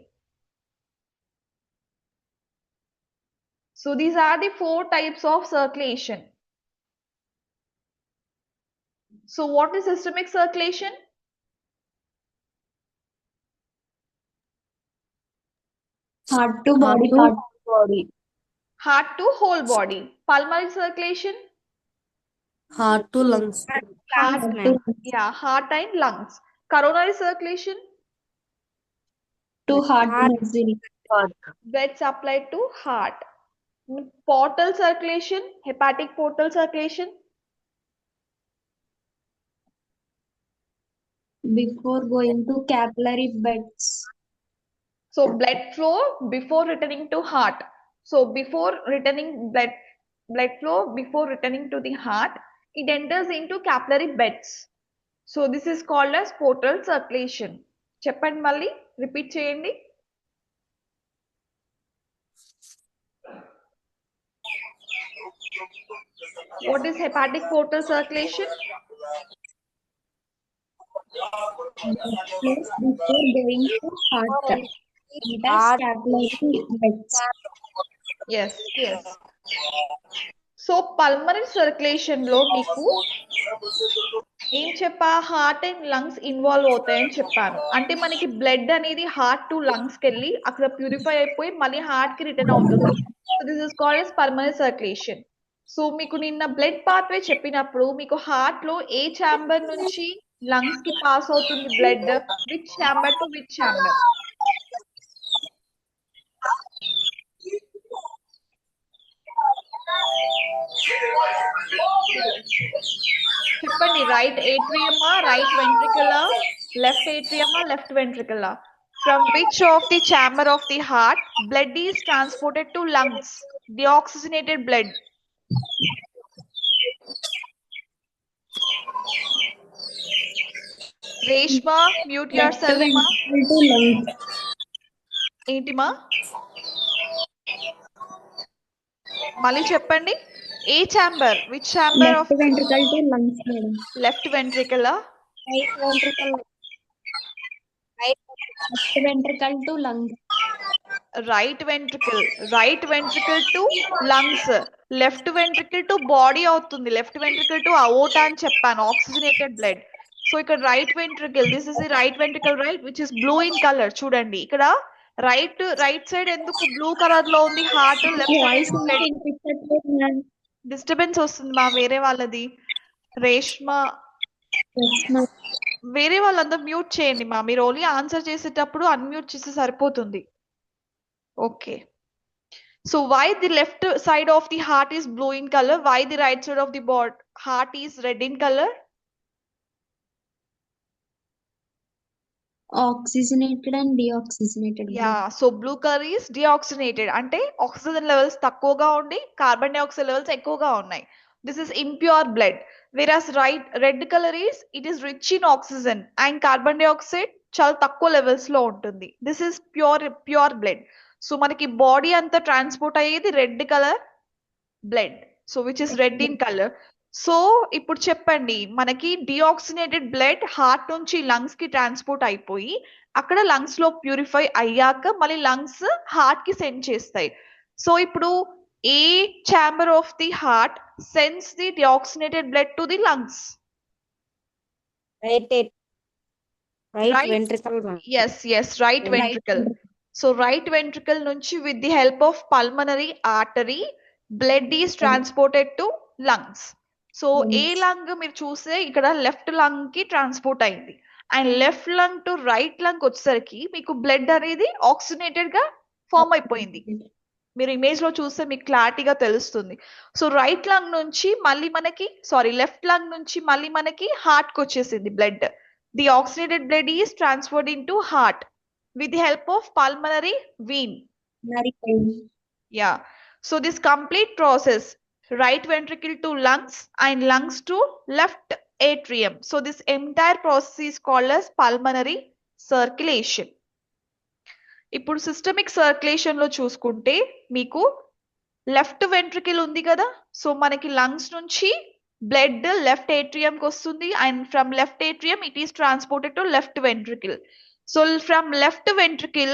So these are the four types of circulation. So what is systemic circulation? Heart to body. Heart to whole body. Pulmonary circulation? Heart to lungs. Heart and lungs. Coronary circulation? To heart muscle. Blood supplied to heart. Portal circulation? Hepatic portal circulation? Before going to capillary beds. So blood flow before returning to heart. So before returning blood flow before returning to the heart, it enters into capillary beds. So this is called as portal circulation. Cheppandi malli repeat cheyandi. What is hepatic portal circulation? Before going to heart. That's capillary beds. Yes. So pulmonary circulation లో మీకు ఏం చెప్పా? Heart and lungs involve అవుతాయని చెప్పాను. అంటే మనకి blood అనేది heart to lungs కి వెళ్ళి అక్కడ ప్యూరిఫై అయిపోయి మళ్ళీ హార్ట్ కి రిటర్న్ అవుతుంది. So this is called as pulmonary circulation. So మీకు నిన్న బ్లడ్ పాత్వే చెప్పినప్పుడు మీకు హార్ట్ లో ఏ ఛాంబర్ నుంచి లంగ్స్ కి పాస్ అవుతుంది blood? Which chamber to which chamber? చెప్పండి. రైట్ ఏట్రియమా, రైట్ వెంట్రికలా, లెఫ్ట్ ఏట్రియమా, లెఫ్ట్ వెంట్రికలా? From which of the chamber of the heart blood is transported to lungs? Deoxygenated blood. Reshma, mute yourself, ma. ఏంటిమా? మళ్ళీ చెప్పండి. ఏ chamber? Which chamber of? Left ventricle to lungs, madam. Left వెంట్రికలా? Left ventricle to lungs. Right ventricle to lungs. Left ventricle to body అవుతుంది. Left ventricle to aorta అని చెప్పాను. Oxygenated blood. So ఇక్కడ right ventricle, this is the right ventricle right, which is blue in colour. చూడండి ఇక్కడ right side ఎందుకు blue colour లో ఉంది heart, left voice side నాకు వినిపించట్లేదు మ్యామ్. డిస్టర్బెన్స్ వస్తుంది మా వేరే వాళ్ళది. రేష్మ వేరే వాళ్ళందరూ మ్యూట్ చేయండి మా, మీరు ఓన్లీ ఆన్సర్ చేసేటప్పుడు అన్మ్యూట్ చేస్తే సరిపోతుంది. Okay. So why the left side of the heart is blue in color? Why the right side of the heart is red in color? Oxygenated and deoxygenated blood. Yeah, so blue color is deoxygenated. అంటే oxygen levels తక్కువగా ఉండి carbon dioxide levels ఎక్కువగా ఉన్నాయి. This is impure blood. Whereas red color is, it is rich in oxygen and carbon dioxide చాలా తక్కువ levels లో ఉంటుంది. This is pure blood. So మనకి బాడీ అంతా ట్రాన్స్పోర్ట్ అయ్యేది red colour blood, so which is red in colour. So ఇప్పుడు చెప్పండి, మనకి డిఆక్సినేటెడ్ బ్లడ్ హార్ట్ నుంచి లంగ్స్ కి ట్రాన్స్పోర్ట్ అయిపోయి అక్కడ లంగ్స్ లో ప్యూరిఫై అయ్యాక మళ్ళీ లంగ్స్ హార్ట్ కి సెండ్ చేస్తాయి. సో ఇప్పుడు ఏ chamber of the heart sends the deoxygenated blood to the lungs? Right ventricle. Yes, right ventricle. So right ventricle nunchi with the help of pulmonary artery, blood is transported to lungs. So a lung మీరు చూస్తే ఇక్కడ left lung కి transport అయింది, and left lung to right lung వచ్చేసరికి మీకు blood అనేది oxygenated గా form అయిపోయింది. మీరు ఇమేజ్ లో చూస్తే మీకు క్లారిటీగా తెలుస్తుంది. సో రైట్ లంగ్ నుంచి మళ్ళీ మనకి లెఫ్ట్ లంగ్ నుంచి మళ్ళీ మనకి హార్ట్ కి వచ్చేసింది blood. The oxygenated blood is transferred in to heart with the help of pulmonary vein. Yeah. So this complete process, right ventricle to lungs and lungs to left atrium. So this entire process is called as pulmonary circulation. ఇప్పుడు systemic circulation లో చూసుకుంటే మీకు left ventricle ఉంది కదా, so మనకి lungs నుంచి blood left atrium కి వస్తుంది, and from left atrium it is transported to left ventricle. So from left ventricle,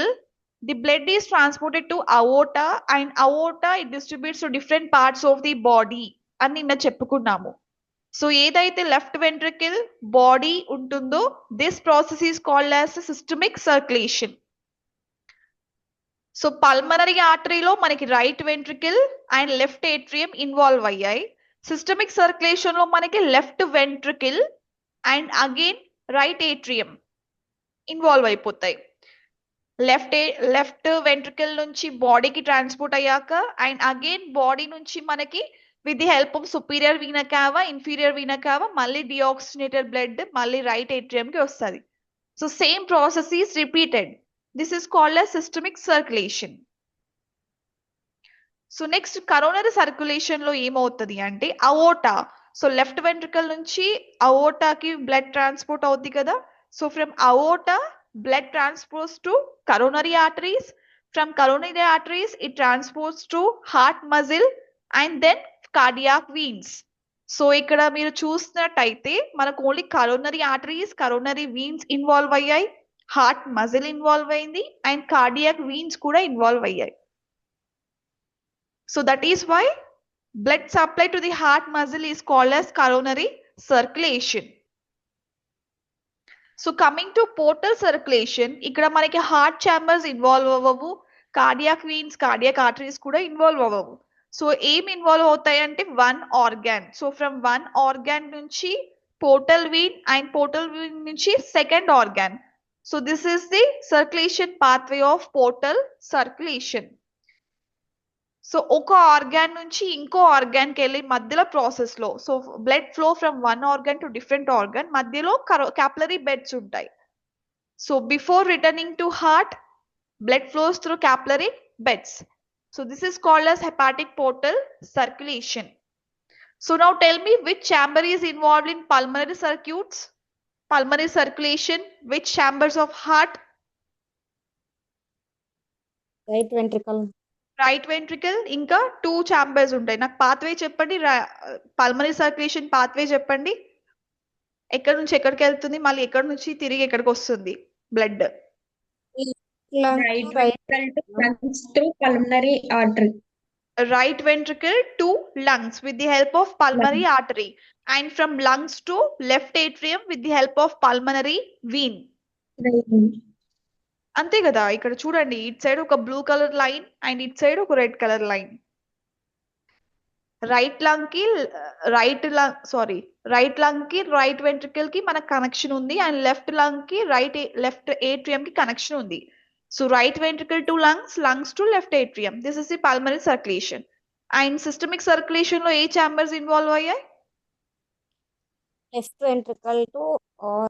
the blood is transported to aorta, and aorta it distributes to different parts of the body అని నిన్న చెప్పుకున్నాము. So ఏదైతే left ventricle body ఉంటుందో this process is called as systemic circulation. So pulmonary ఆర్టరీలో మనకి right ventricle and left atrium involve అయ్యాయి. Systemic circulation లో మనకి left ventricle and again right atrium involve అయిపోతాయి. లెఫ్ట్ వెంట్రికల్ నుంచి బాడీకి ట్రాన్స్పోర్ట్ అయ్యాక అండ్ అగైన్ బాడీ నుంచి మనకి with the help of superior vena cava, inferior vena cava మళ్ళీ డిఆక్సినేటెడ్ బ్లడ్ మళ్ళీ రైట్ ఏట్రియం కి వస్తుంది. So same process is repeated. This is called as systemic circulation. So next coronary circulation లో ఏమవుతుంది అంటే అవోటా. So left ventricle నుంచి అవోటాకి blood transport అవుతుంది కదా. So from aorta, blood transports to coronary arteries. From coronary arteries, it transports to heart muscle and then cardiac veins. So ఇక్కడ మీరు చూసినట్టయితే మనకు only coronary arteries, coronary veins involve అయ్యాయి, heart muscle involve అయింది, and cardiac veins కూడా involve అయ్యాయి. So that is why blood supply to the heart muscle is called as coronary circulation. So coming to portal circulation, ఇక్కడ మనకి heart chambers involve అవ్వవు, cardiac veins, cardiac arteries కూడా involve అవ్వవు. So ఏం involve అవుతాయి అంటే one organ. So from one organ నుంచి portal vein and portal vein నుంచి second organ. So this is the circulation pathway of portal circulation. So ఒక organ నుంచి ఇంకో ఆర్గాన్ కి వెళ్ళి మధ్యలో ప్రాసెస్ లో so blood flow from one organ to different organ, మధ్యలో క్యాపిలరీ బెడ్స్ ఉంటాయి. So before returning to heart blood flows through capillary beds. So this is called as hepatic portal circulation. So now tell me which chamber is involved in pulmonary circuits, pulmonary circulation, which chambers of heart? Right ventricle. Right ventricle, ఇంకా 2 chambers ఉంటాయి. నాకు pathway చెప్పండి, pulmonary circulation pathway చెప్పండి. ఎక్కడి నుంచి ఎక్కడికి వెళ్తుంది, మళ్ళీ ఎక్కడి నుంచి తిరిగి ఎక్కడికి వస్తుంది blood? Right ventricle to lungs to pulmonary artery. right ventricle to lungs with the help of pulmonary artery, and from lungs to left atrium with the help of pulmonary vein. అంతే కదా. ఇక్కడ చూడండి, ఇట్ సైడ్ ఒక blue colour line and it side ఒక red colour line. Right lung కి right ventricle కి మనకు connection ఉంది అండ్ లెఫ్ట్ లంగ్ కి లెఫ్ట్ ఏట్రియం కి కనెక్షన్ ఉంది. So right ventricle to lungs to left atrium. This is the pulmonary circulation. And systemic circulation లో ఏ ఛాంబర్స్ ఇన్వాల్వ్ అయ్యాయి? left ventricle to or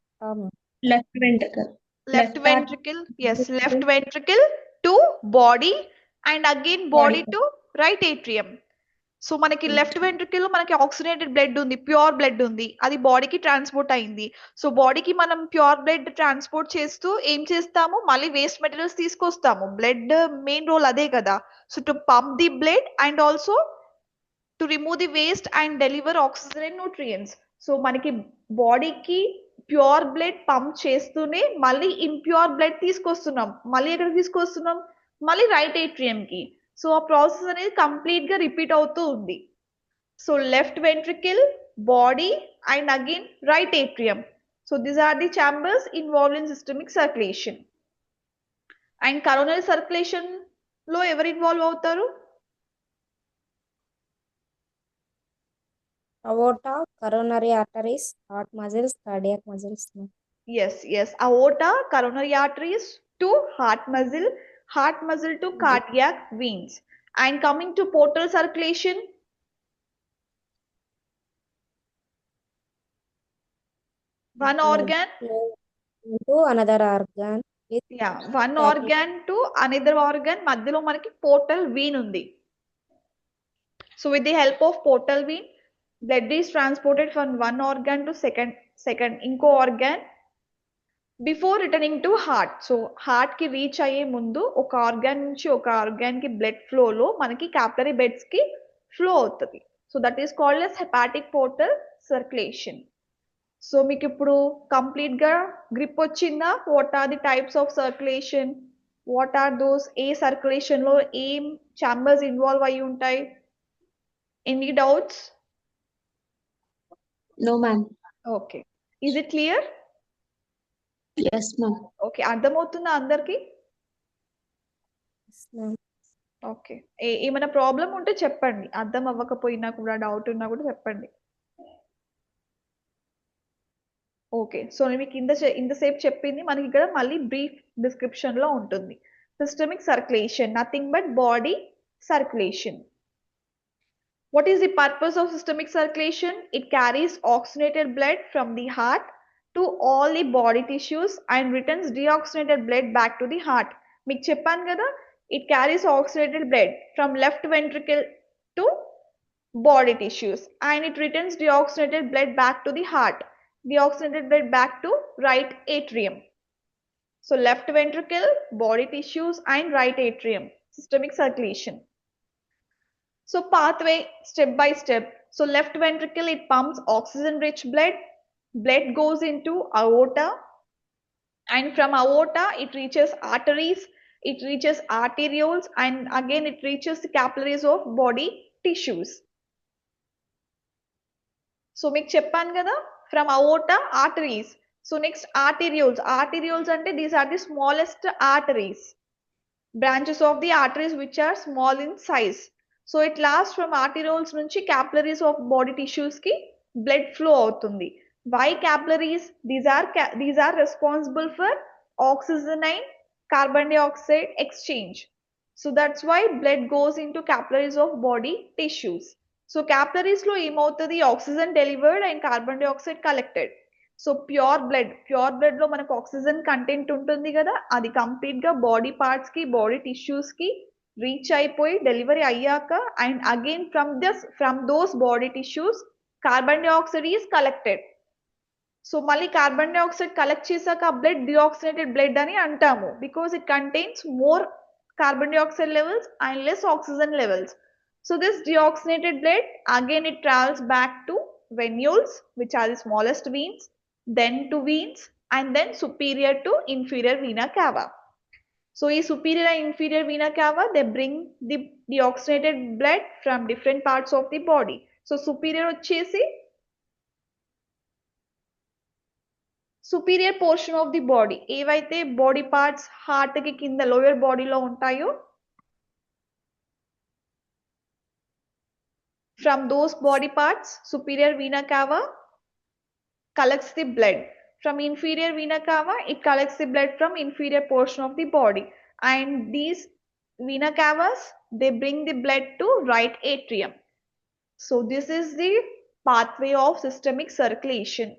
Left ventricle. left ventricle to body and again body to right atrium. So మనకి left ventricle లో మనకి oxygenated blood ఉంది, pure blood ఉంది, అది బాడీకి ట్రాన్స్పోర్ట్ అయింది. సో బాడీకి మనం ప్యూర్ బ్లడ్ ట్రాన్స్పోర్ట్ చేస్తూ ఏం చేస్తాము, మళ్ళీ వేస్ట్ మెటీరియల్స్ తీసుకొస్తాము. బ్లడ్ మెయిన్ రోల్ అదే కదా. So to pump the blood and also to remove the waste and deliver oxygen and nutrients. So మనకి బాడీకి ప్యూర్ బ్లడ్ పంప్ చేస్తూనే మళ్ళీ ఇంప్యూర్ బ్లడ్ తీసుకొస్తున్నాం. మళ్ళీ ఎక్కడ తీసుకొస్తున్నాం? మళ్ళీ రైట్ ఏట్రియం కి. సో ఆ ప్రాసెస్ అనేది కంప్లీట్ గా రిపీట్ అవుతూ ఉంది. So left ventricle, body and again right atrium. So these are the chambers involved in systemic circulation. And coronary circulation లో ఎవరు ఇన్వాల్వ్ అవుతారు? aorta, coronary arteries, heart muscles, cardiac muscles. Yes. Aorta, coronary arteries to heart muscle to cardiac veins. And coming to portal circulation, one organ to another organ. one organ to another organ మధ్యలో మనకి portal Wien ఉంది. So with the help of portal vein, blood is transported from one organ to second ఇంకో organ before returning to heart. So heart కి reach అయ్యే ముందు ఒక organ నుంచి ఒక ఆర్గాన్ కి బ్లడ్ ఫ్లో లో మనకి క్యాపిలరీ బెడ్స్ కి ఫ్లో అవుతుంది. So that is called as hepatic portal circulation. So మీకు ఇప్పుడు కంప్లీట్ గా గ్రిప్ వచ్చిందా? What are the types of circulation, what are those, ఏ సర్క్యులేషన్ లో ఏం ఛాంబర్స్ ఇన్వాల్వ్ అయి ఉంటాయి? Any doubts? No, ma'am. Okay, is it clear? Yes, ma'am. Okay, అర్థమవుతుందా అందరికి? ఓకే, ఏమైనా ప్రాబ్లం ఉంటే చెప్పండి. అర్థం అవ్వకపోయినా కూడా, డౌట్ ఉన్నా కూడా చెప్పండి. ఓకే, సో నేను మీకు ఇంతసేపు చెప్పింది మనకి ఇక్కడ మళ్ళీ బ్రీఫ్ డిస్క్రిప్షన్ లో ఉంటుంది. Systemic circulation, nothing but body circulation. What is the purpose of systemic circulation? It carries oxygenated blood from the heart to all the body tissues and returns deoxygenated blood back to the heart. మీకు చెప్పాను కదా, it carries oxygenated blood from left ventricle to body tissues and it returns deoxygenated blood back to the heart, deoxygenated blood back to right atrium. So left ventricle, body tissues and right atrium, systemic circulation. So pathway, step by step. So left ventricle, it pumps oxygen rich blood. Blood goes into aorta and from aorta it reaches arteries, it reaches arterioles and again it reaches the capillaries of body tissues. So మీకు చెప్పాను కదా, from aorta arteries. So next arterioles. Arterioles అంటే these are the smallest arteries, branches of the arteries which are small in size. So it lasts from arterioles నుంచి capillaries of body tissues కి blood flow అవుతుంది. Why capillaries? These are responsible for oxygen and carbon dioxide exchange. So that's why blood goes into capillaries of body tissues. So capillaries లో ఏమవుతుంది? Oxygen delivered and carbon dioxide collected. So pure blood లో మనకు oxygen content ఉంటుంది కదా, అది complete గా body parts కి, body tissues కి రీచ్ అయిపోయి డెలివరీ అయ్యాక and again from those body tissues carbon dioxide is collected. So మళ్ళీ కార్బన్ డైఆక్సైడ్ కలెక్ట్ చేశాక ఆ బ్లడ్ డిఆక్సినేటెడ్ బ్లడ్ అని అంటాము, because it contains more carbon dioxide levels and less oxygen levels. So this deoxygenated blood again it travels back to venules, which are the smallest veins, then to veins and then superior to inferior vena cava. So ఈ superior and inferior vena cava, they bring the deoxygenated blood from different parts of the body. So superior వచ్చేసి superior portion of the body, ఏవైతే body parts heart కి కింద lower బాడీలో ఉంటాయో, from those body parts superior vena cava collects the blood. From inferior vena cava, it collects the blood from inferior portion of the body, and these vena cavas, they bring the blood to right atrium. So this is the pathway of systemic circulation.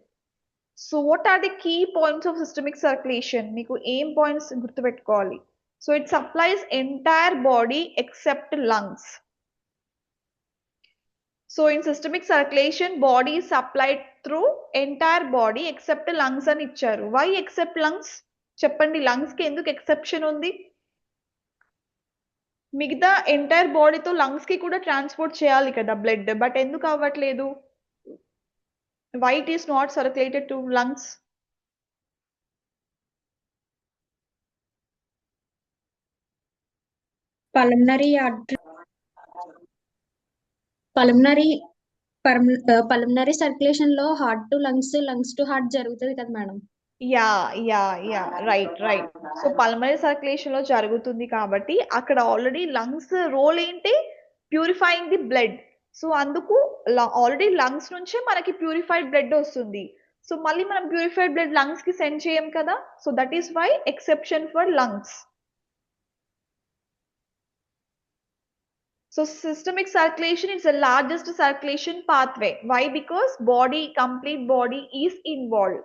So what are the key points of systemic circulation? Meeku aim points గుర్తుపెట్టుకోవాలి. So it supplies entire body except lungs. So in systemic circulation, body is supplied through entire body except lungs అని ఇచ్చారు. Why except lungs? చెప్పండి, lungs కి ఎందుకు exception ఉంది? మిగతా entire బాడీతో lungs కి కూడా ట్రాన్స్పోర్ట్ చేయాలి కదా బ్లడ్, బట్ ఎందుకు అవ్వట్లేదు? Why it is not circulated to lungs? Pulmonary circulation లో heart to lungs, lungs to heart జరుగుతుంది కదా madam. Yeah right. So pulmonary circulation లో జరుగుతుంది కాబట్టి అక్కడ ఆల్రెడీ లంగ్స్ రోల్ ఏంటి? Purifying the blood. సో అందుకు ఆల్రెడీ లంగ్స్ నుంచే మనకి ప్యూరిఫైడ్ బ్లడ్ వస్తుంది. సో మళ్ళీ మనం ప్యూరిఫైడ్ బ్లడ్ లంగ్స్ కి సెండ్ చేయం కదా. So that is why exception for lungs. So systemic circulation is the largest circulation pathway. Why? Because complete body is involved.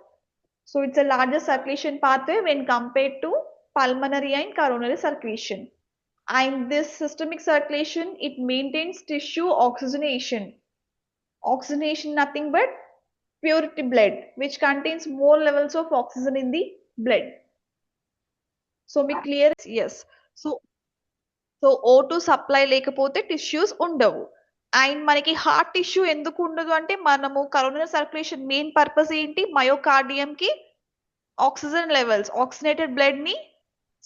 So it's a largest circulation pathway when compared to pulmonary and coronary circulation. And this systemic circulation, it maintains tissue oxygenation. Oxygenation nothing but purity blood, which contains more levels of oxygen in the blood. So be clear? Yes. So O2 supply లేకపోతే tissues ఉండవు. And మనకి heart tissue ఎందుకు ఉండదు అంటే, మనము coronary circulation main purpose ఏంటి? Myocardium కి oxygen levels, oxygenated blood ని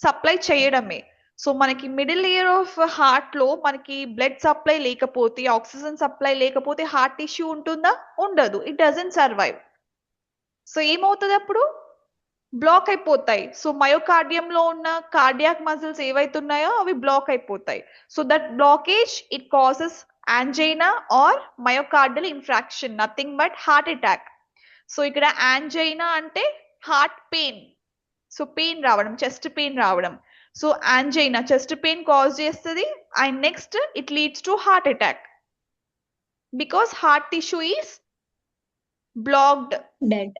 సప్లై చేయడమే. సో మనకి మిడిల్ లేయర్ ఆఫ్ హార్ట్ లో మనకి బ్లడ్ సప్లై లేకపోతే, ఆక్సిజన్ సప్లై లేకపోతే హార్ట్ టిష్యూ ఉంటుందా? ఉండదు. It doesn't survive. సో ఏమవుతుంది అప్పుడు? బ్లాక్ అయిపోతాయి. సో మయోకార్డియం లో ఉన్న కార్డియాక్ మజిల్స్ ఏవైతున్నాయో అవి బ్లాక్ అయిపోతాయి. So that blockage it causes angina or myocardial infarction, nothing but heart attack. So ఇక్కడ యాంజైనా అంటే హార్ట్ పెయిన్. సో పెయిన్ రావడం, చెస్ట్ పెయిన్ రావడం. So angina chest pain cause చేస్తుంది. And next it leads to heart attack because heart tissue is blocked, dead.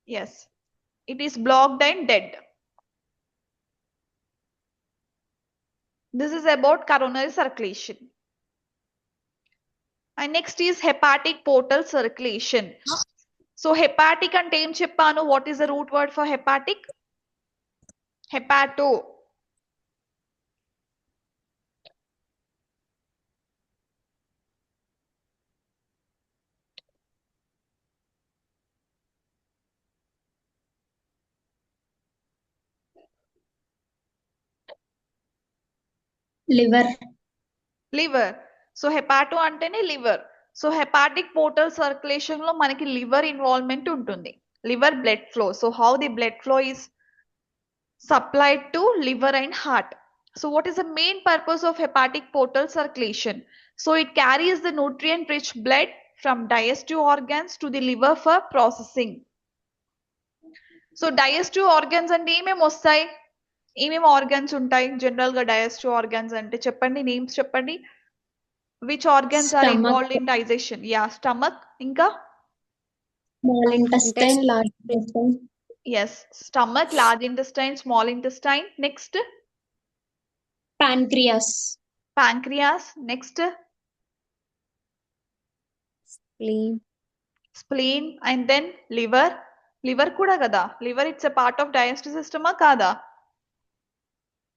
Yes, it is blocked and dead. This is about coronary circulation. And next is hepatic portal circulation. So hepatic ante em cheppanu. What is the root word for hepatic? Hepato. Liver. So hepato అంటేనే liver. So hepatic portal circulation లో మనకి liver involvement ఉంటుంది, liver blood flow. So how the blood flow is supplied to liver and heart. So what is the main purpose of hepatic portal circulation? So it carries the nutrient rich blood from digestive organs to the liver for processing. So digestive organs అంటే ఏమేమి వస్తాయి? ఏమేమి organs ఉంటాయి general గా digestive organs అంటే? చెప్పండి, names చెప్పండి. Which organs are involved in digestion? Yeah, stomach. ఇంకా small intestine, large intestine. Yes, stomach, large intestine, small intestine. Next pancreas. Next spleen, and then liver కూడా కదా. Liver it's a part of digestive సిస్టమా కాదా?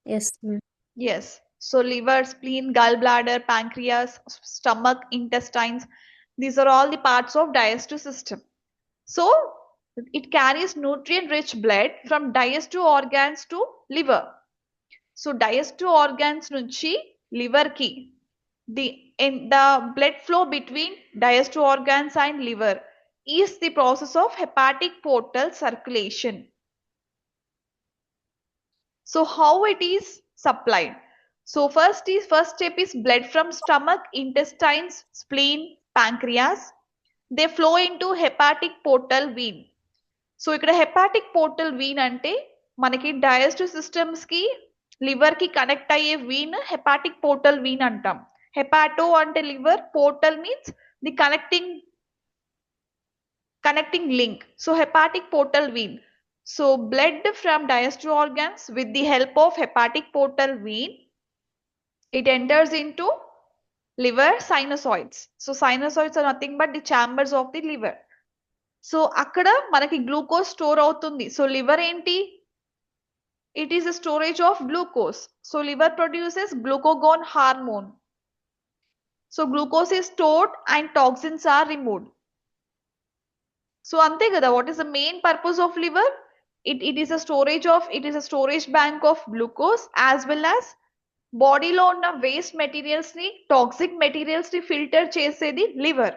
yes ma'am. Yes. So liver, spleen, gallbladder, pancreas, stomach, intestines, these are all the parts of digestive system. So it carries nutrient rich blood from digestive organs to liver. So digestive organs నుంచి liver కి the blood flow between digestive organs and liver is the process of hepatic portal circulation. So how it is supplied? So first step is blood from stomach, intestines, spleen, pancreas. They flow into hepatic portal vein. So ఇక్కడ hepatic portal Wien అంటే మనకి digestive systems కి liver కి connect అయ్యే Wien hepatic portal Wien అంటాం. Hepato అంటే liver, portal means the connecting link. So hepatic portal vein. So blood from digestive organs with the help of hepatic portal vein, it enters into liver sinusoids. So sinusoids are nothing but the chambers of the liver. So అక్కడ మనకి glucose store అవుతుంది. So liver ఏంటి? It is a storage of glucose. So liver produces glucagon hormone. So glucose is stored and toxins are removed. So ante kada, what is the main purpose of liver? It is a storage bank of glucose as well as బాడీలో ఉన్న waste materials ని, toxic materials ని filter చేసేది liver.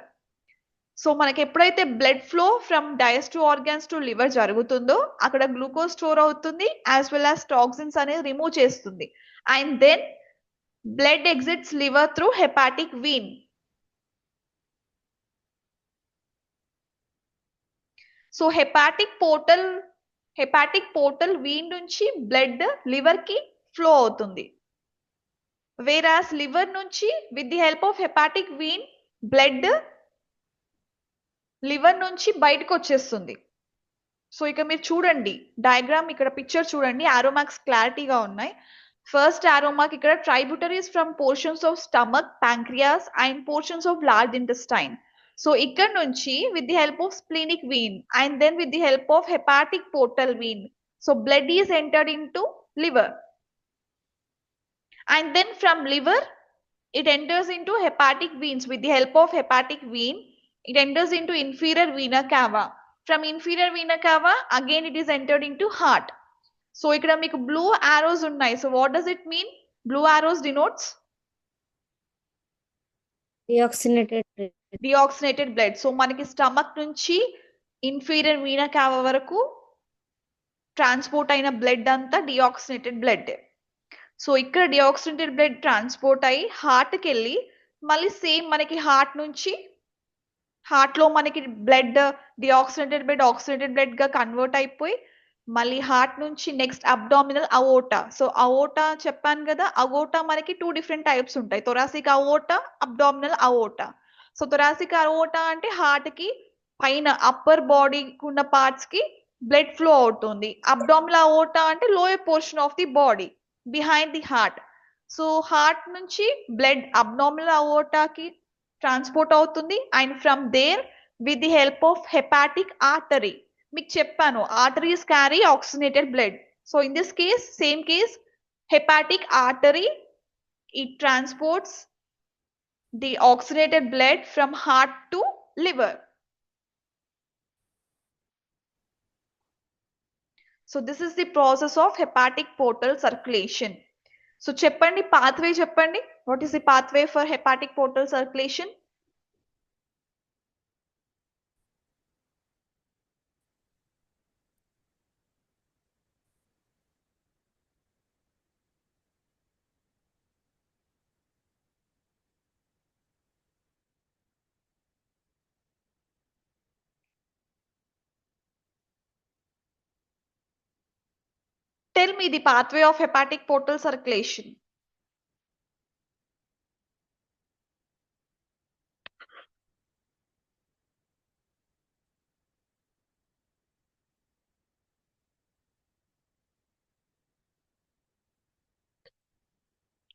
So మనకి ఎప్పుడైతే blood flow from digestive organs to liver జరుగుతుందో అక్కడ glucose store అవుతుంది, యాజ్ వెల్ యాజ్ టాక్సిన్స్ అనేది రిమూవ్ చేస్తుంది. And then blood exits liver through hepatic vein. So hepatic portal vein నుంచి blood liver కి flow అవుతుంది. Whereas liver నుంచి with the help of hepatic vein blood liver నుంచి బయటకు వచ్చేస్తుంది. సో ఇక మీరు చూడండి డయాగ్రామ్, ఇక్కడ పిక్చర్ చూడండి, ఆరో మార్క్స్ క్లారిటీగా ఉన్నాయి. First arrow mark ikkada tributaries from portions of stomach, pancreas and portions of large intestine. So ikkada nunchi with the help of splenic vein and then with the help of hepatic portal vein. So blood is entered into liver. And then from liver it enters into hepatic veins. With the help of hepatic vein it enters into inferior vena cava. From inferior vena cava again it is entered into heart. So ఇక్కడ మీకు blue Aorus ఉన్నాయి. So what does it mean? Blue Aorus denotes deoxygenated blood. So మనకి stomach నుంచి inferior vena కావా వరకు transport అయిన blood అంతా deoxygenated blood. So ఇక్కడ డిఆక్సినేటెడ్ బ్లడ్ ట్రాన్స్పోర్ట్ అయ్యి హార్ట్కి వెళ్ళి మళ్ళీ సేమ్ మనకి హార్ట్ లో మనకి blood deoxygenated blood oxygenated blood గా కన్వర్ట్ అయిపోయి మళ్ళీ హార్ట్ నుంచి నెక్స్ట్ అబ్డామినల్ అవోటా. సో అవోటా చెప్పాను కదా, అవోటా మనకి 2 డిఫరెంట్ టైప్స్ ఉంటాయి, thoracic aorta, abdominal aorta. So thoracic aorta అంటే హార్ట్ కి పైన అప్పర్ బాడీకి ఉన్న పార్ట్స్ కి బ్లడ్ ఫ్లో అవుతుంది. అబ్డామినల్ అవోటా అంటే lower portion of the body behind the heart. So heart నుంచి బ్లడ్ అబ్డామినల్ అవోటాకి ట్రాన్స్పోర్ట్ అవుతుంది and from there with the help of hepatic artery. మీకు చెప్పాను arteries carry oxygenated blood. So in this case, same case, hepatic artery, it transports the oxygenated blood from heart to liver. So this is the process of hepatic portal circulation. So cheppandi pathway cheppandi. What is the pathway for hepatic portal circulation? Tell me the pathway of hepatic portal circulation.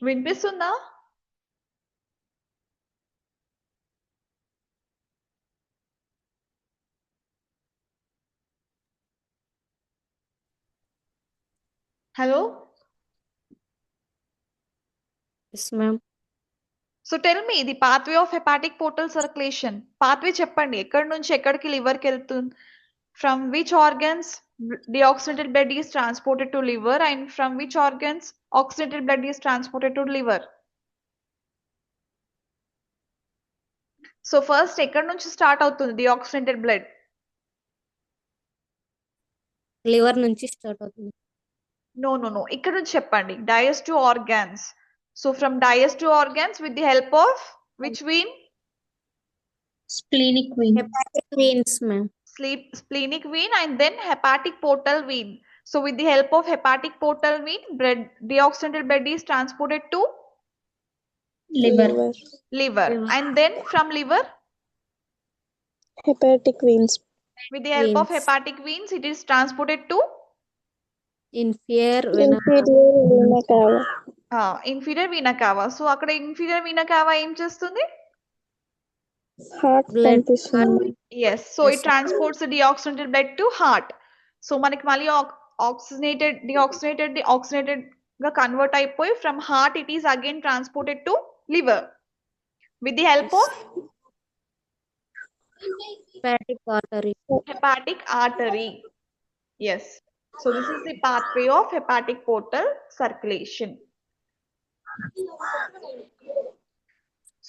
వినిపిస్తుందా? Hello. Yes, ma'am. So tell me the pathway of hepatic portal circulation. Pathway చెప్పండి, ఎక్కడి నుంచి ఎక్కడికి liver కి వెళ్తుంది, from which organs deoxygenated blood is transported to liver, and from which organs oxygenated blood is transported to liver? So first ఎక్కడ నుంచి start అవుతుంది deoxygenated blood? Liver నుంచి స్టార్ట్ అవుతుంది. నో ఇక్కడ నుంచి చెప్పండి. Digestive organs. So from digestive organs with the help of which vein? Splenic vein. Hepatic veins ma'am. Splenic vein and then hepatic portal vein. So with the help of hepatic portal vein, deoxygenated blood is transported to Liver. liver. And then from liver, Hepatic veins. with the help of Veins. hepatic veins, it is transported to ఇన్ఫియర్ వెనా. Inferior vena cava. inferior vena cava. So అక్కడ inferior vena cava ఏం చేస్తుంది? Heart Blood. పంపిస్తుంది. Yes, so it transports the deoxygenated blood to heart. So మనకి మళ్ళీ deoxygenated గా convert అయిపోయి from heart it is again transported to liver with the help of hepatic artery. hepatic artery. Yes, so this is the pathway of hepatic portal circulation.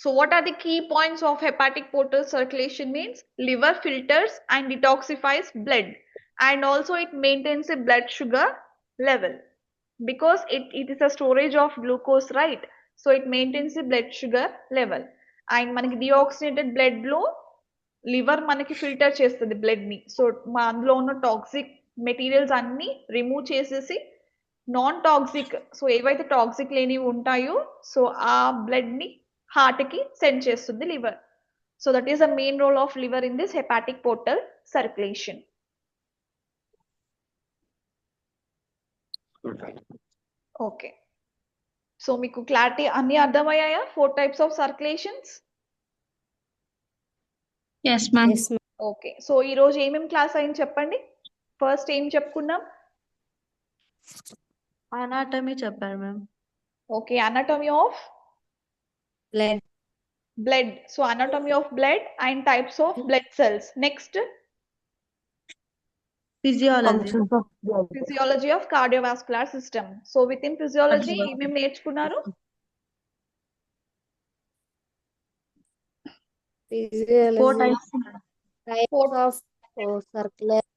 So what are the key points of hepatic portal circulation? Means liver filters and detoxifies blood, and also it maintains a blood sugar level because it is a storage of glucose, right? So it maintains the blood sugar level. And మనకి deoxygenated blood లో liver మనకి filter చేస్తుంది blood ని. So అందులో ఉన్న toxic materials అన్ని remove చేసేసి non toxic, so ఏవైతే టాక్సిక్ లేనివి ఉంటాయో సో ఆ బ్లడ్ ని హార్ట్ కి సెండ్ చేస్తుంది liver. So that is the main role of liver in this hepatic portal circulation. Okay, so మీకు క్లారిటీ అన్ని అర్థమయ్యాయా? 4 types of circulations. Yes, ma'am. Yes ma'am. Okay, so ఈ రోజు ఏమేం క్లాస్ అయింది చెప్పండి. ఫస్ట్ ఏం చెప్పుకున్నాం? అనాటమీ చెప్పారు ma'am. Okay, anatomy of blood. blood. So anatomy of blood and types of blood cells. Next, physiology. physiology of cardiovascular system. So within physiology ఏమేమి నేర్చుకున్నారు? Four types. Types of circular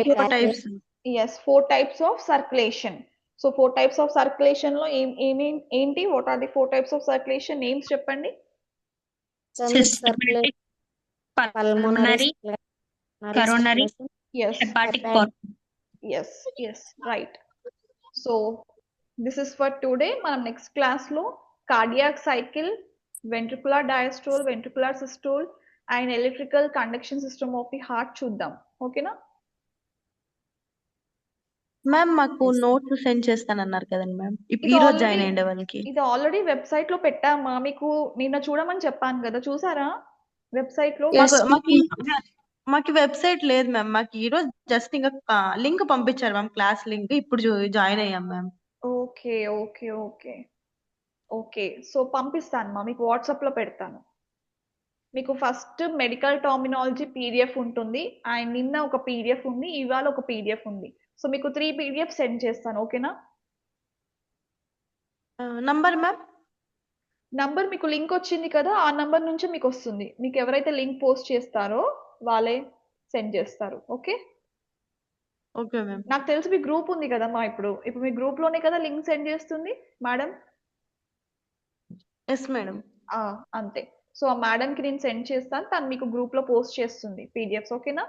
four types. Yes, 4 types of circulation. So 4 types of circulation లో ఏంటి? What are the 4 types of circulation? Names చెప్పండి. Circular, Pulmonary, coronary, Yes, hepatic Hepatic. portal. yes, right. So this is for today. మనం next class లో cardiac cycle, ventricular diastole, ventricular systole and electrical conduction system of the heart చూద్దాం. ఓకేనా? Ma'am మాకు notes send చేస్తానన్నారు కదండి ma'am. ఇది ఈ రోజు already- జాయిన్ అయ్యండి వాళ్ళకి. ఇది ఆల్రెడీ వెబ్సైట్ లో పెట్టామా? మీకు నిన్న చూడమని చెప్పాను కదా, చూసారా వెబ్సైట్ లో? మాకు వెబ్సైట్ లేదు మ్యామ్. మాకు ఈ రోజు జస్ట్ ఇంకా లింక్ పంపించారు మ్యామ్, క్లాస్ లింక్. ఇప్పుడు జాయిన్ అయ్యాం ma'am. Okay okay okay okay, so పంపిస్తాను మా, మీకు వాట్సాప్ లో పెడతాను. మీకు ఫస్ట్ మెడికల్ టర్మినాలజీ పీడిఎఫ్ ఉంటుంది, అండ్ నిన్న ఒక పీడిఎఫ్ ఉంది, ఇవాళ ఒక పీడిఎఫ్ ఉంది. సో మీకు 3 PDF సెండ్ చేస్తాను. ఓకేనా? Number ma'am? నంబర్ మీకు లింక్ వచ్చింది కదా, ఆ నంబర్ నుంచి మీకు వస్తుంది. మీకు ఎవరైతే లింక్ పోస్ట్ చేస్తారో వాళ్ళే సెండ్ చేస్తారు. Okay, okay ma'am. నాకు తెలిసి మీ గ్రూప్ ఉంది కదమ్మా. ఇప్పుడు మీ గ్రూప్ లోనే కదా లింక్ సెండ్ చేస్తుంది మేడం? Yes madam. అంతే. సో ఆ మేడం కి నేను సెండ్ చేస్తాను, తను మీకు గ్రూప్ లో పోస్ట్ చేస్తుంది పీడిఎఫ్స్. ఓకేనా?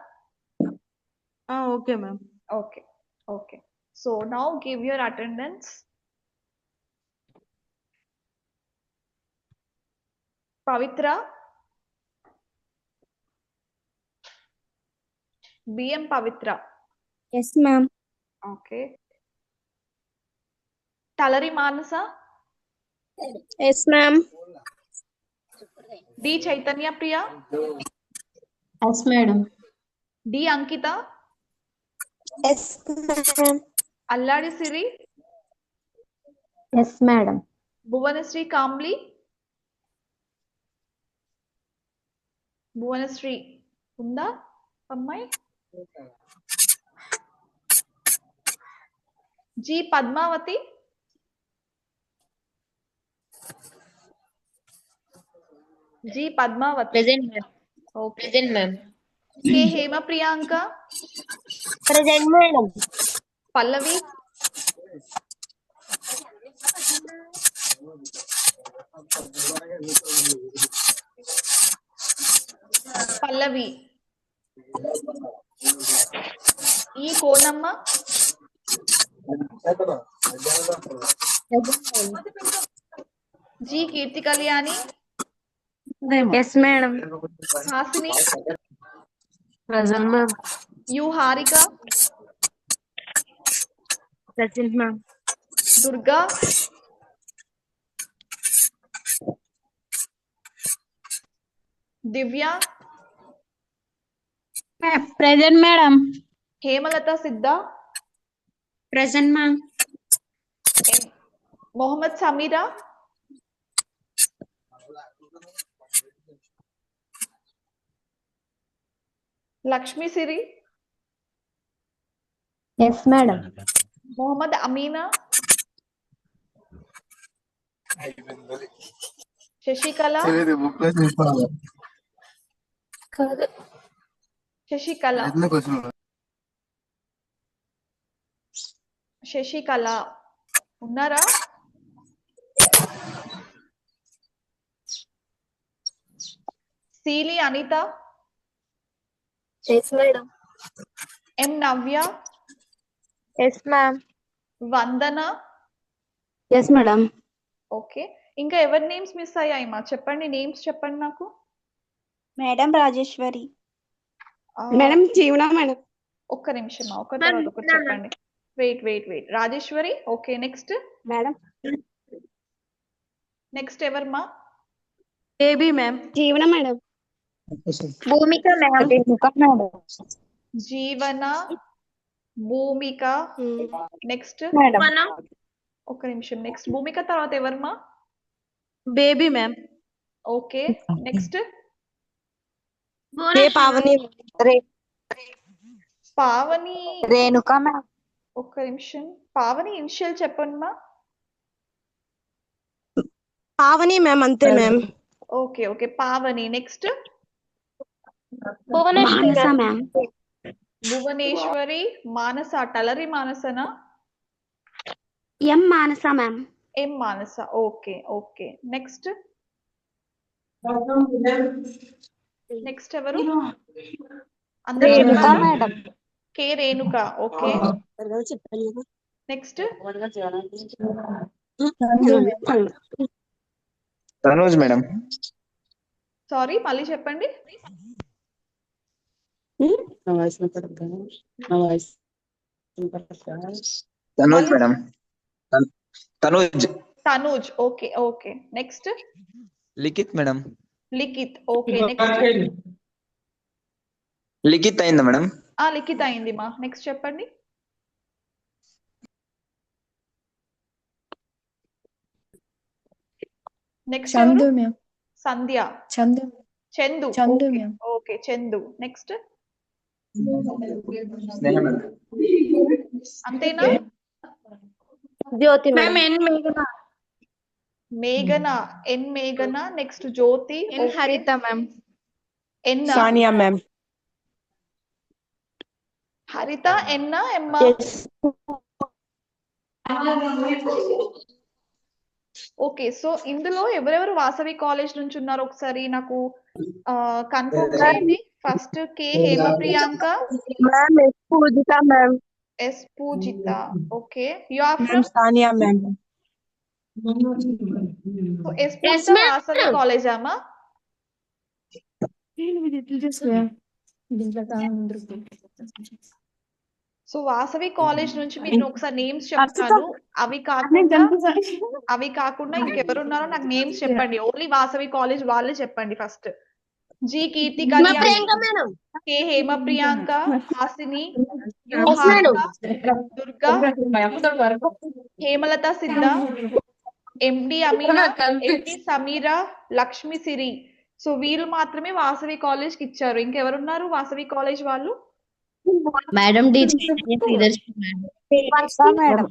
Okay ma'am. Okay okay, so now give your attendance. Pavithra, BM Pavithra. Yes ma'am. Okay. Talari Manasa. Yes ma'am. D Chaitanya Priya. Yes, madam. D Ankitha. Yes ma'am. Alladi Siri. Yes, madam. Bhuvanasri Kambli. Bhuvanasri ఉందా అమ్మాయి? G Padmavathi, G Padmavathi. Present, ma'am. Okay. Present, ma'am. K Hema Priyanka, Present, madam. Pallavi, Pallavi. E Konamma, G Keerthi Kalyani, Yes, madam. Haasini, Present, ma'am. U Harika, Present, ma'am. Durga, దివ్య, Present, madam. Hemalatha సిద్ధ, Present, ma'am. Mohammed Sameera, Lakshmi సిరి, Yes, madam. Mohammed Amina, Sasikala, Sasikala, Sasikala ఉన్నారా? సీలి Anitha, Yes, madam. ఎం నవ్య, Yes, ma'am. వందన. Yes, madam. Okay, ఇంకా ఎవరి names miss అయ్యాయి మా? చెప్పండి, names చెప్పండి నాకు. Madam Rajeshwari. ఆ, Madam Jeevana, madam. ఒక్క నిమిషం మా, ఒక తర్వాత ఒకటి చెప్పండి. Wait. Rajeshwari. Okay, next Madam. ఎవరు మా? Baby ma'am. Jeevana, madam. Bhumika, ma'am. Madam. జీవన, భూమిక. Next Madam. ఒక్క నిమిషం. నెక్స్ట్ భూమిక తర్వాత ఎవరు మా? Baby ma'am. Okay, next Pavani. Pavani. Renuka, ma'am. ఒక్క నిమిషం. పావని ఇనిషియల్ చెప్పండి మా. Pavani, ma'am. Ante, ma'am. Okay, Pavani. Next Manasa, ma'am. Bhuvaneswari, Manasa. Talari మానసనా? M. Manasa, ma'am. M Manasa. Okay. Next ఎవరు? అందరూ Renuka, చెప్పారా? madam. K Renuka. Okay, next Tanuj madam. Sorry, మళ్ళీ చెప్పండి. Tanuj madam. Tanuj. Tanuj. Okay. Next Likhith madam. Likhith. Okay, next Likhith అయిందా మేడం? లిఖిత్ అయింది మా. నెక్స్ట్ చెప్పండి. Next Chandu, ma'am. Sandhya. Chandu. Chandu. Chandu, ma'am. Okay, Chandu. Next Sneha madam. అంతేనా? Jyoti, Ma'am, madam. N. Meghana. మేఘన. ఎన్ మేఘన. నెక్స్ట్ జ్యోతి. N. Harita, ma'am. ఎన్ Sania, ma'am. హరిత. ఎన్న ఎమ్మ? Yes. ఓకే, సో ఇందులో ఎవరెవరు వాసవి కాలేజ్ నుంచి ఉన్నారో ఒకసారి నాకు కన్ఫర్మ్ చేయండి. First K Hema Priyanka, Ma'am, S. Pujita, ma'am. Yes Pujitha. Okay, you are from Sania, ma'am. Yes Pujitha Vasavi college అమ్మా? సో వాసవి కాలేజ్ నుంచి మీరు ఒకసారి నేమ్స్ చెప్తాను. అవి కాకుండా ఇంకెవరున్నారో నాకు నేమ్స్ చెప్పండి. ఓన్లీ వాసవి కాలేజ్ వాళ్ళే చెప్పండి. First G Keerthi Kalyani, K Hema Priyanka, Haasini, U Harika, Durga, Hemalatha Siddha, MD Ameena, MD Sameera, Lakshmi Siri. So వీళ్ళు మాత్రమే వాసవి కాలేజ్ కి ఇచ్చారు. ఇంకెవరున్నారు వాసవి కాలేజ్ వాళ్ళు? Madam, teacher. Madam.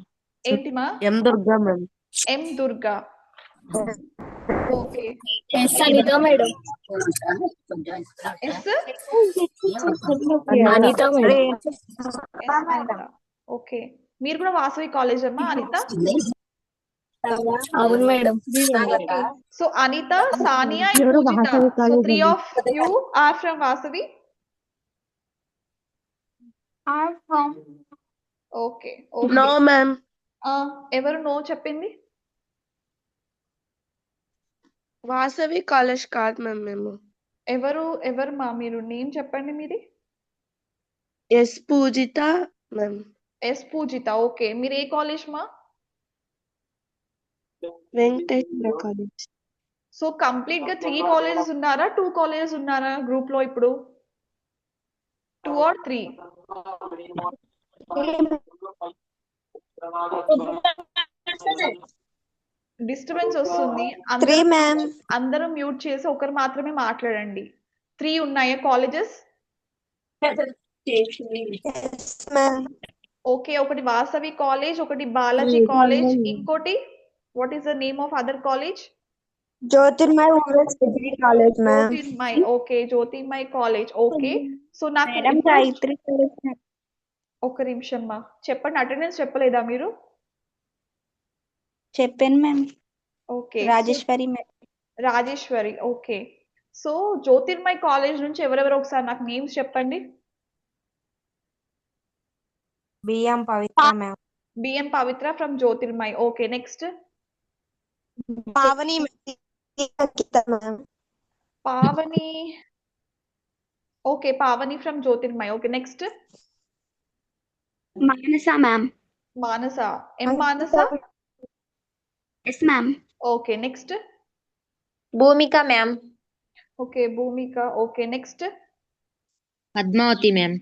ఏంటి మా M Durga ma'am. M Durga okay Anitha madam. Yes Anitha madam. Anitha okay మీరు కూడా వాసవి కాలేజ్ అమ్మా అనిత అవును madam. Okay so Anitha Sania and ఎవరు పూజిత వాసవి సో కాలేజ్ 3 అండి. of you are from Vasavi okay no okay ma'am. ఎవరు నో చెప్పింది వాసవి కాలేజ్ కాదు మ్యామ్ మేము. ఎవరు మా మీరు నేమ్ చెప్పండి మీది ఎస్ పూజిత మ్యామ్. ఎస్ పూజిత ఓకే మీరు ఏ కాలేజ్ మా వెంకటేశ్వర కాలేజ్. సో కంప్లీట్ గా 3 కాలేజెస్ ఉన్నారా 2 కాలేజెస్ ఉన్నారా గ్రూప్ లో ఇప్పుడు 2 or 3 డిస్టర్బెన్స్ వస్తుంది అందరూ మ్యూట్ చేసి ఒకరు మాత్రమే మాట్లాడండి 3 ఉన్నాయా కాలేజెస్ ఓకే ఒకటి వాసవి కాలేజ్ ఒకటి బాలాజీ కాలేజ్ ఇంకోటి what is the name of other college Jyotirmaya women's degree college ma'am. Jyothirmai okay Jyotirmay college okay so నాకు మేడం ఇప్పుడు గాయత్రి కాలేజ్ మ్యామ్. ఒక నిమిషం మా చెప్పండి అటెండెన్స్ చెప్పలేదా మీరు చెప్పాను ma'am. Okay Rajeswari ma'am. Rajeswari okay so Jyothirmai college నుంచి ఎవరెవరు ఒకసారి నాకు నేమ్స్ చెప్పండి BM Pavithra ma'am. BM Pavithra from Jyotirmay okay next Pavani ma'am. Pavani okay Pavani from Jyotirmay okay next Manasa ma'am. Manasa M Manasa yes ma'am. Okay next Bhoomika ma'am. Okay Bhoomika okay next Padmavathi ma'am.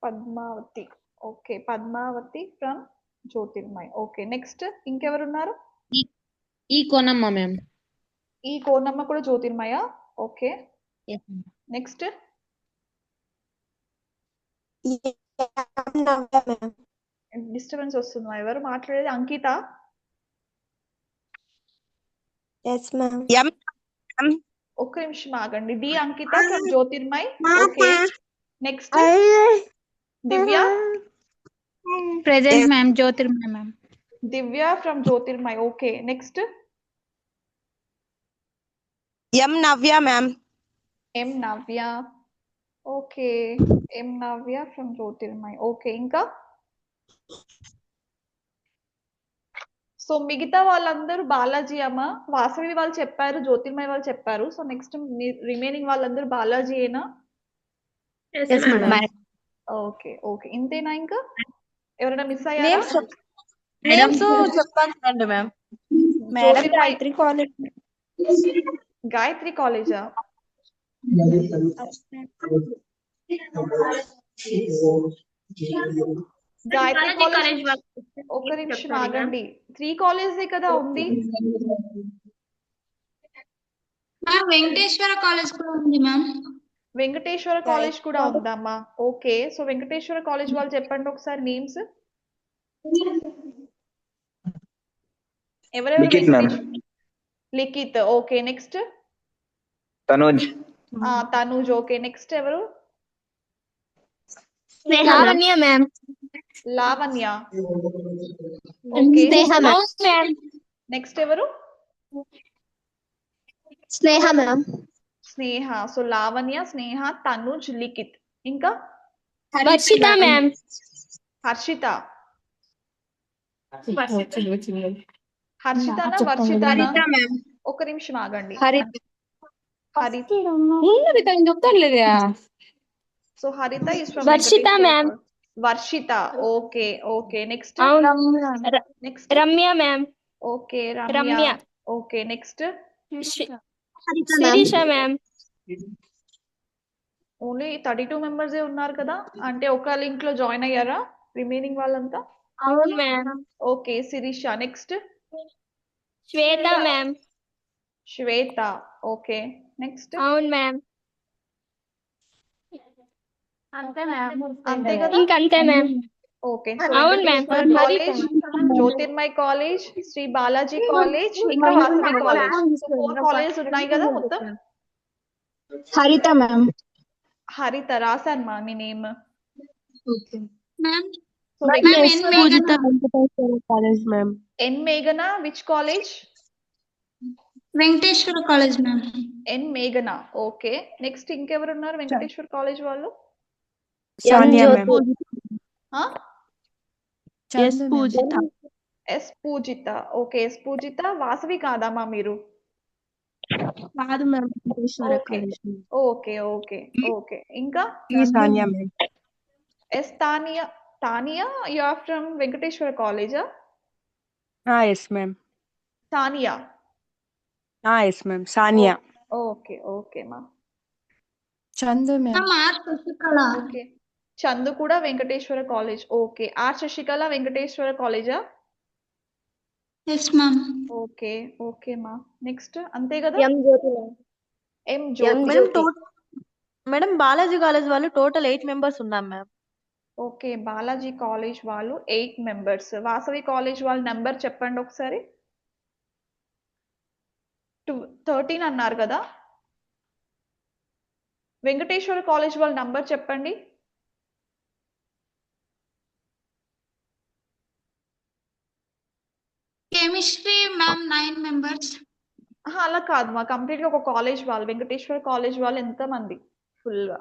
Padmavathi okay Padmavathi from Jyotirmay okay next ఇంకెవరున్నారు E Konamma ma'am. ఈ కోనమ్మ కూడా జ్యోతిర్మయ okay next disturbance వస్తుందా ఎవరు మాట్లాడేది అంకిత yes ma'am. ఒక్క నిమిషం ఆగండి D Ankita from Jyotirmay okay next Divya present ma'am. Jyothirmaya ma'am. Divya from Jyotirmay okay next M Navya ma'am. M Navya okay M Navya from Jyotirmay okay ఇంకా సో మిగతా వాళ్ళందరూ బాలాజీ అమ్మ వాసవి వాళ్ళు చెప్పారు జ్యోతిర్మయ్ వాళ్ళు చెప్పారు సో నెక్స్ట్ రిమైనింగ్ వాళ్ళందరూ బాలాజీ ఏనా ఓకే ఓకే ఇంతేనా ఇంకా ఎవరైనా మిస్ అయ్యారా నేమ్స్ చెప్తాను చూడండి ma'am. Madam Gayathri college. Gayatri కాలేజా గాయత్రి కాలేజ్ ఒక నిమిషం ఆగండి 3 కాలేజే కదా ఉంది వెంకటేశ్వర కాలేజ్ కూడా ఉంది మ్యామ్. వెంకటేశ్వర కాలేజ్ కూడా ఉందమ్మా ఓకే సో వెంకటేశ్వర కాలేజ్ వాళ్ళు చెప్పండి ఒకసారి నేమ్స్ ఎవరెవరు Likhith ma'am. Likhith okay next Tanuj. Tanuj okay next ఎవరు Lavanya ma'am. Lavanya okay ma'am. Next ఎవరు స్నేహ మ్యామ్. స్నేహ సో లావణ్య స్నేహ తనుజ్ లిఖిత్ ఇంకా వర్షిత మ్యామ్. హర్షిత హర్షితనా వర్షితనా ఒక నిమిషం ఆగండి so Haritha is from Varshitha ma'am. Varshitha okay okay next next Ramya ma'am. Okay Ramya. Ramya okay next Shirisha ma'am. Only 32 members ఉన్నారు కదా అంటే ఒక లింక్ లో జాయిన్ అయ్యారా రిమైనింగ్ వాళ్ళంతా అవును ma'am. Okay Sirisha next Swetha ma'am. Swetha okay next అవును మ్యామ్. అంతే మ్యామ్. అంతే కదా ఇంకంతే మ్యామ్. ఓకే. సో అవును ma'am. Venkateswara college, Jyothirmay college, Sri Balaji college, ఇంకా వాసవి కాలేజ్. సో 4 కాలేజెస్ ఉన్నాయి కదా మొత్తం. హరిత మ్యామ్. హరిత రాశాను మా మీ name. Okay. Ma'am so Poojitha Venkateswara college ma'am. N మేఘన which college? Venkateswara college ma'am. N మేఘన. ఓకే. నెక్స్ట్ ఇంకెవరు ఉన్నారు వెంకటేశ్వర కాలేజ్ వాళ్ళు? సానియా మ్యామ్. ఆ? ఎస్ పూజిత. ఎస్ పూజిత. ఓకే, ఎస్ పూజిత. వాసవి కాదమ్మా మీరు? కాదు ma'am, Venkateswara okay college. Okay okay okay. ఇంకా ఈ Sania ma'am. S Tania. Tania, you are from Venkateswara కాలేజా? Yes ma'am. Tania. Yes ma'am. Sania. Okay okay మా. Chandu ma'am. R Sasikala. Okay. Chandu కూడా Venkateswara college. Okay. R Sasikala Venkateswara కాలేజా? Yes ma'am. ఓకే ఓకే మా. నెక్స్ట్ అంతే కదా? M Jyothi ma'am. M M Jyothi. Madam Jyothi. Madam Balaji college వాళ్ళు టోటల్ 8 మెంబర్స్ ఉన్నాం ma'am. Okay, Balaji college వాళ్ళు 8 మెంబర్స్. వాసవి కాలేజ్ వాళ్ళ నెంబర్ చెప్పండి ఒకసారి. 13 అన్నారు కదా? వెంకటేశ్వర కాలేజ్ వాళ్ళ నంబర్ చెప్పండి. Chemistry ma'am 9 members. అలా కాదు మా, కంప్లీట్ గా ఒక కాలేజ్ వాళ్ళు, వెంకటేశ్వర కాలేజ్ వాళ్ళు ఎంత మంది ఫుల్ గా?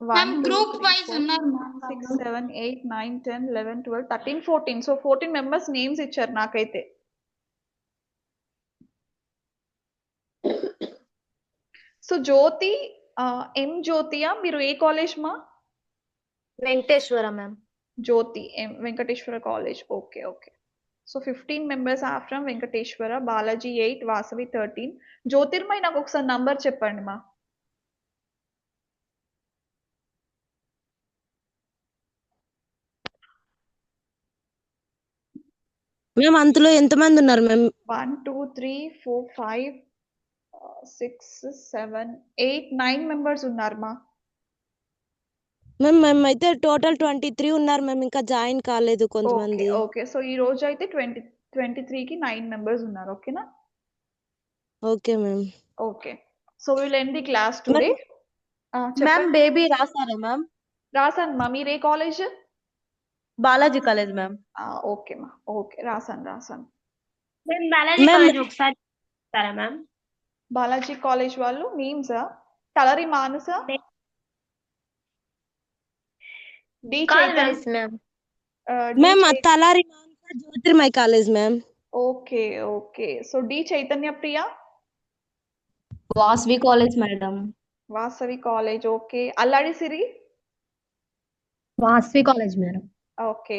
1 మ్యామ్ 2 గ్రూప్ 3 వైజ్ 4 ఉన్నారు మ్యామ్. 6 7 8 9 10 11 12 13 14. సో 14 మెంబర్స్ నేమ్స్ ఇచ్చారు నాకైతే. సో జ్యోతి, ఎం జ్యోతియా? మీరు ఏ కాలేజ్ మా? Venkateswara ma'am. Jyothi M Venkateswara college. Okay okay. So 15 members are from Venkateswara, Balaji 8, Vasavi 13. Jyothirmay నాకు ఒకసారి నంబర్ చెప్పండి మా. మ్యామ్ అందులో ఎంతమంది ఉన్నారు మ్యామ్? 1 2 3 4 5 6 7 8 9 మెంబర్స్ ఉన్నారు మా. మేము అయితే టోటల్ 23 ఉన్నారు మ్యామ్, ఇంకా జాయిన్ కాలేదు ఓకే కొంతమంది. ఓకే. సో ఈ రోజు అయితే 23కి 9 మెంబర్స్ ఉన్నారు. ఓకేనా? Okay ma'am. Okay. So will end the class today. Ma'am చెప్పండి. బేబీ రాసారా మ్యామ్? రాసాను మా. మీరు ఏ college? Balaji college ma'am. Okay మా. ఓకే, రాసాను. బాలాజీ మ్యామ్ కాలేజ్ ఒకసారి చెప్తారా మ్యామ్? బాలాజీ కాలేజ్ వాళ్ళు నేమ్స్ తలరి మానస, డి కాదు Chaitanya, ma'am. Ma'am Talari Jyothirmai college ma'am. Okay okay. So D Chaitanya Priya, Vasavi college madam. Vasavi college. Okay. Alladi Siri, Vasavi college madam. Okay.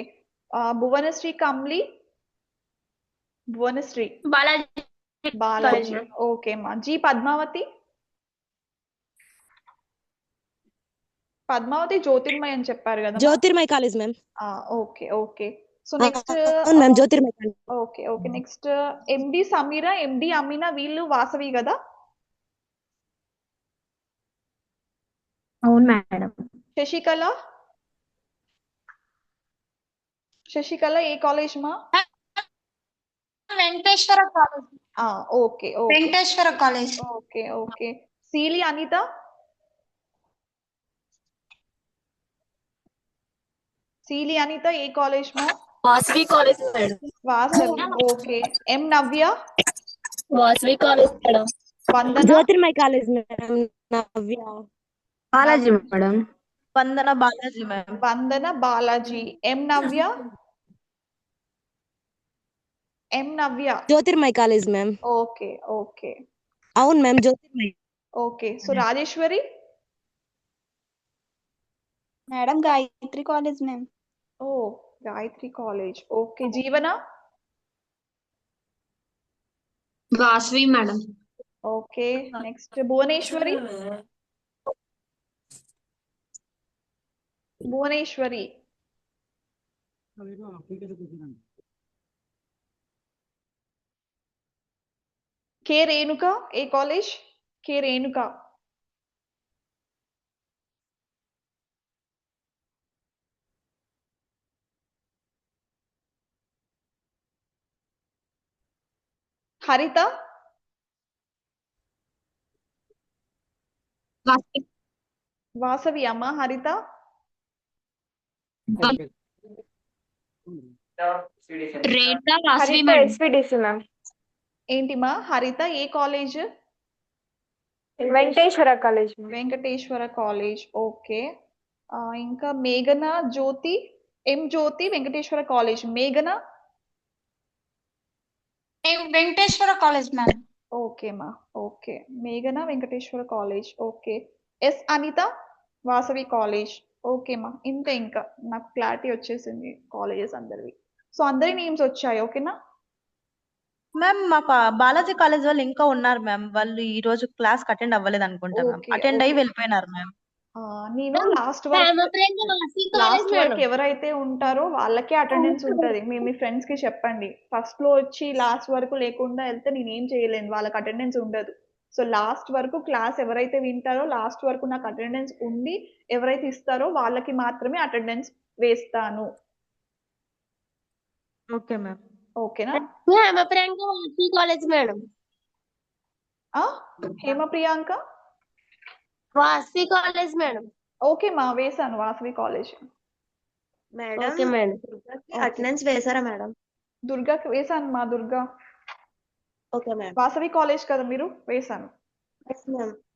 Bhuvanasri కమ్లి, Bhuvanasri Balaji Balaji. Okay మా. జి పద్మావతి, పద్మావతి జ్యోతిర్మయ్ అని చెప్పారు కదా? Jyothirmai college ma'am. Okay okay. So next అవును ma'am, Jyothirmai college. Okay okay. Next MD Sameera, MD Ameena, వీళ్ళు వాసవి కదా? అవును madam. Sasikala ఏ college మా? Venkateswara college. Okay okay Venkateswara college. Okay okay. Seeli Anitha, Seeli Anitha ఏ కాలేజ్ మా? Vasavi college madam. Vasavi. Okay. M Navya, Vasavi college madam. Vandana, Jyothirmai college ma'am. నవ్య Balaji madam. Vandana Balaji ma'am. Vandana Balaji. M Navya, M Navya. Jyothirmai college ma'am. Okay okay అవును ma'am, Jyothirmai. Okay. So Rajeswari, madam Gayathri college ma'am. Gayathri college. Okay. Jeevana, Vasavi madam. Okay. Next Bhuvaneswari, Bhuvaneswari. K Renuka ఏ college? K Renuka. Haritha Vasavi అమ్మ హరిత రేఖా వాసవి హరిత madam. ఎస్విడిసి ma'am. ఏంటిమా హరిత ఏ college? Venkateswara college ma'am. Venkateswara college. Okay. ఇంకా మేఘన జ్యోతి ఎం జ్యోతి Venkateswara college. మేఘన Venkateswara college ma'am. Okay మా ఓకే. మేఘన Venkateswara college. Okay. Yes Anitha Vasavi college. Okay మా ఇంతే. ఇంకా నాకు క్లారిటీ వచ్చేసింది కాలేజెస్ అందరివి. సో అందరి నేమ్స్ వచ్చాయి. ఓకేనా? మ్యామ్ మాకు బాలాజీ కాలేజ్ వాళ్ళు ఇంకా ఉన్నారు మ్యామ్. వాళ్ళు ఈ రోజు క్లాస్ అటెండ్ అవ్వలేదు అనుకుంటా మ్యామ్. ఓకే అటెండ్ అయ్యి ఓకే. వెళ్ళిపోయినారు మ్యామ్. నేను లాస్ట్ వరకు ఎవరైతే ఉంటారో వాళ్ళకే అటెండెన్స్ ఉంటది. మీ ఫ్రెండ్స్ కి చెప్పండి. ఫస్ట్ లో వచ్చి లాస్ట్ వరకు లేకుండా వెళ్తే నేనేం చేయలేను, వాళ్ళకి అటెండెన్స్ ఉండదు. సో లాస్ట్ వరకు క్లాస్ ఎవరైతే వింటారో లాస్ట్ వరకు నాకు అటెండెన్స్ ఉండి ఎవరైతే ఇస్తారో వాళ్ళకి మాత్రమే అటెండెన్స్ వేస్తాను. Okay ma'am. ఓకేనా? College madam. Hema Priyanka Vasavi college madam. Okay మా వేసాను Vasavi college. Okay madam. Attendance వేశారా మేడం? దుర్గాకి వేసాను మా Durga. Okay madam. Vasavi college కదా మీరు? వేసాను.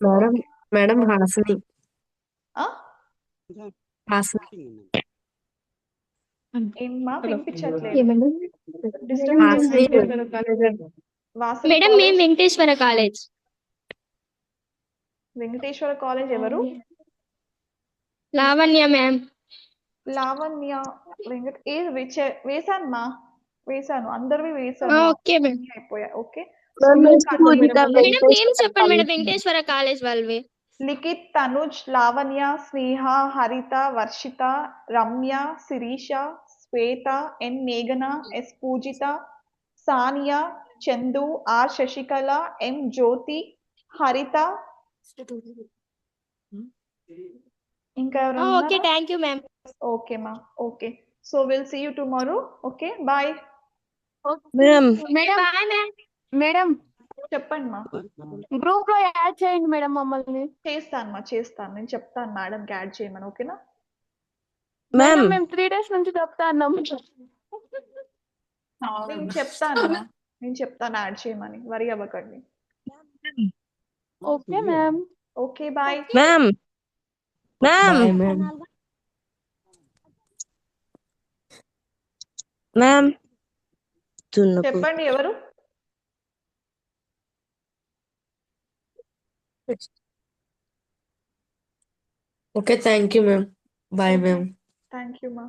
Madam okay. మేడం హాసిని ఆ? హాసిని ఏమ్మా వినిపించట్లేదు. ఏమండి? డిస్టర్బెన్స్ హాసిని వాసవి మేడం మేము college. Venkateswara college. Venkateswara college ఎవరు? లావణ్య మ్యామ్. లావణ్య వేసాను మా వేసాను. అందరివి వేసాను. Okay madam. అన్నీ అయిపోయాయి. ఓకే. సో మ్యామ్ మీరు పూజిత మేడం నేమ్స్ వెంకటేశ్వర చెప్పండి మేడం. కాలేజ్. వెంకటేశ్వర కాలేజ్ వాళ్ళవి. లిఖిత్, తనుజ్, లావణ్య, స్నేహ, హరిత, వర్షిత, రమ్య, శిరీష, శ్వేత, ఎన్ మేఘన, S Poojitha, Sania, Chandu, R Sasikala, M Jyothi, Haritha. ఇంకా ఎవరైనా ఓకే ఉన్నారా? Thank you ma'am. ఓకే మా okay. So will see you tomorrow. Okay bye. Ma'am madam bye ma'am. Madam చెప్పండి మా. గ్రూప్ లో యాడ్ చేయండి మేడం మమ్మల్ని. చేస్తాను మా చేస్తాను. నేను చెప్తాను మేడంకి యాడ్ చేయమని. ఓకేనా? మేడం మ్యామ్ మేము 3 days నుంచి చెప్తాన్నాం. నేను చెప్తాను మా. నేను చెప్తాను యాడ్ చేయమని. వరి అవ్వకండి. Okay ma'am. Okay bye. Ma'am ma'am bye ma'am. Ma'am తున్నపు చెప్పండి ఎవరు? Okay thank you ma'am. Bye ma'am. Thank you మా.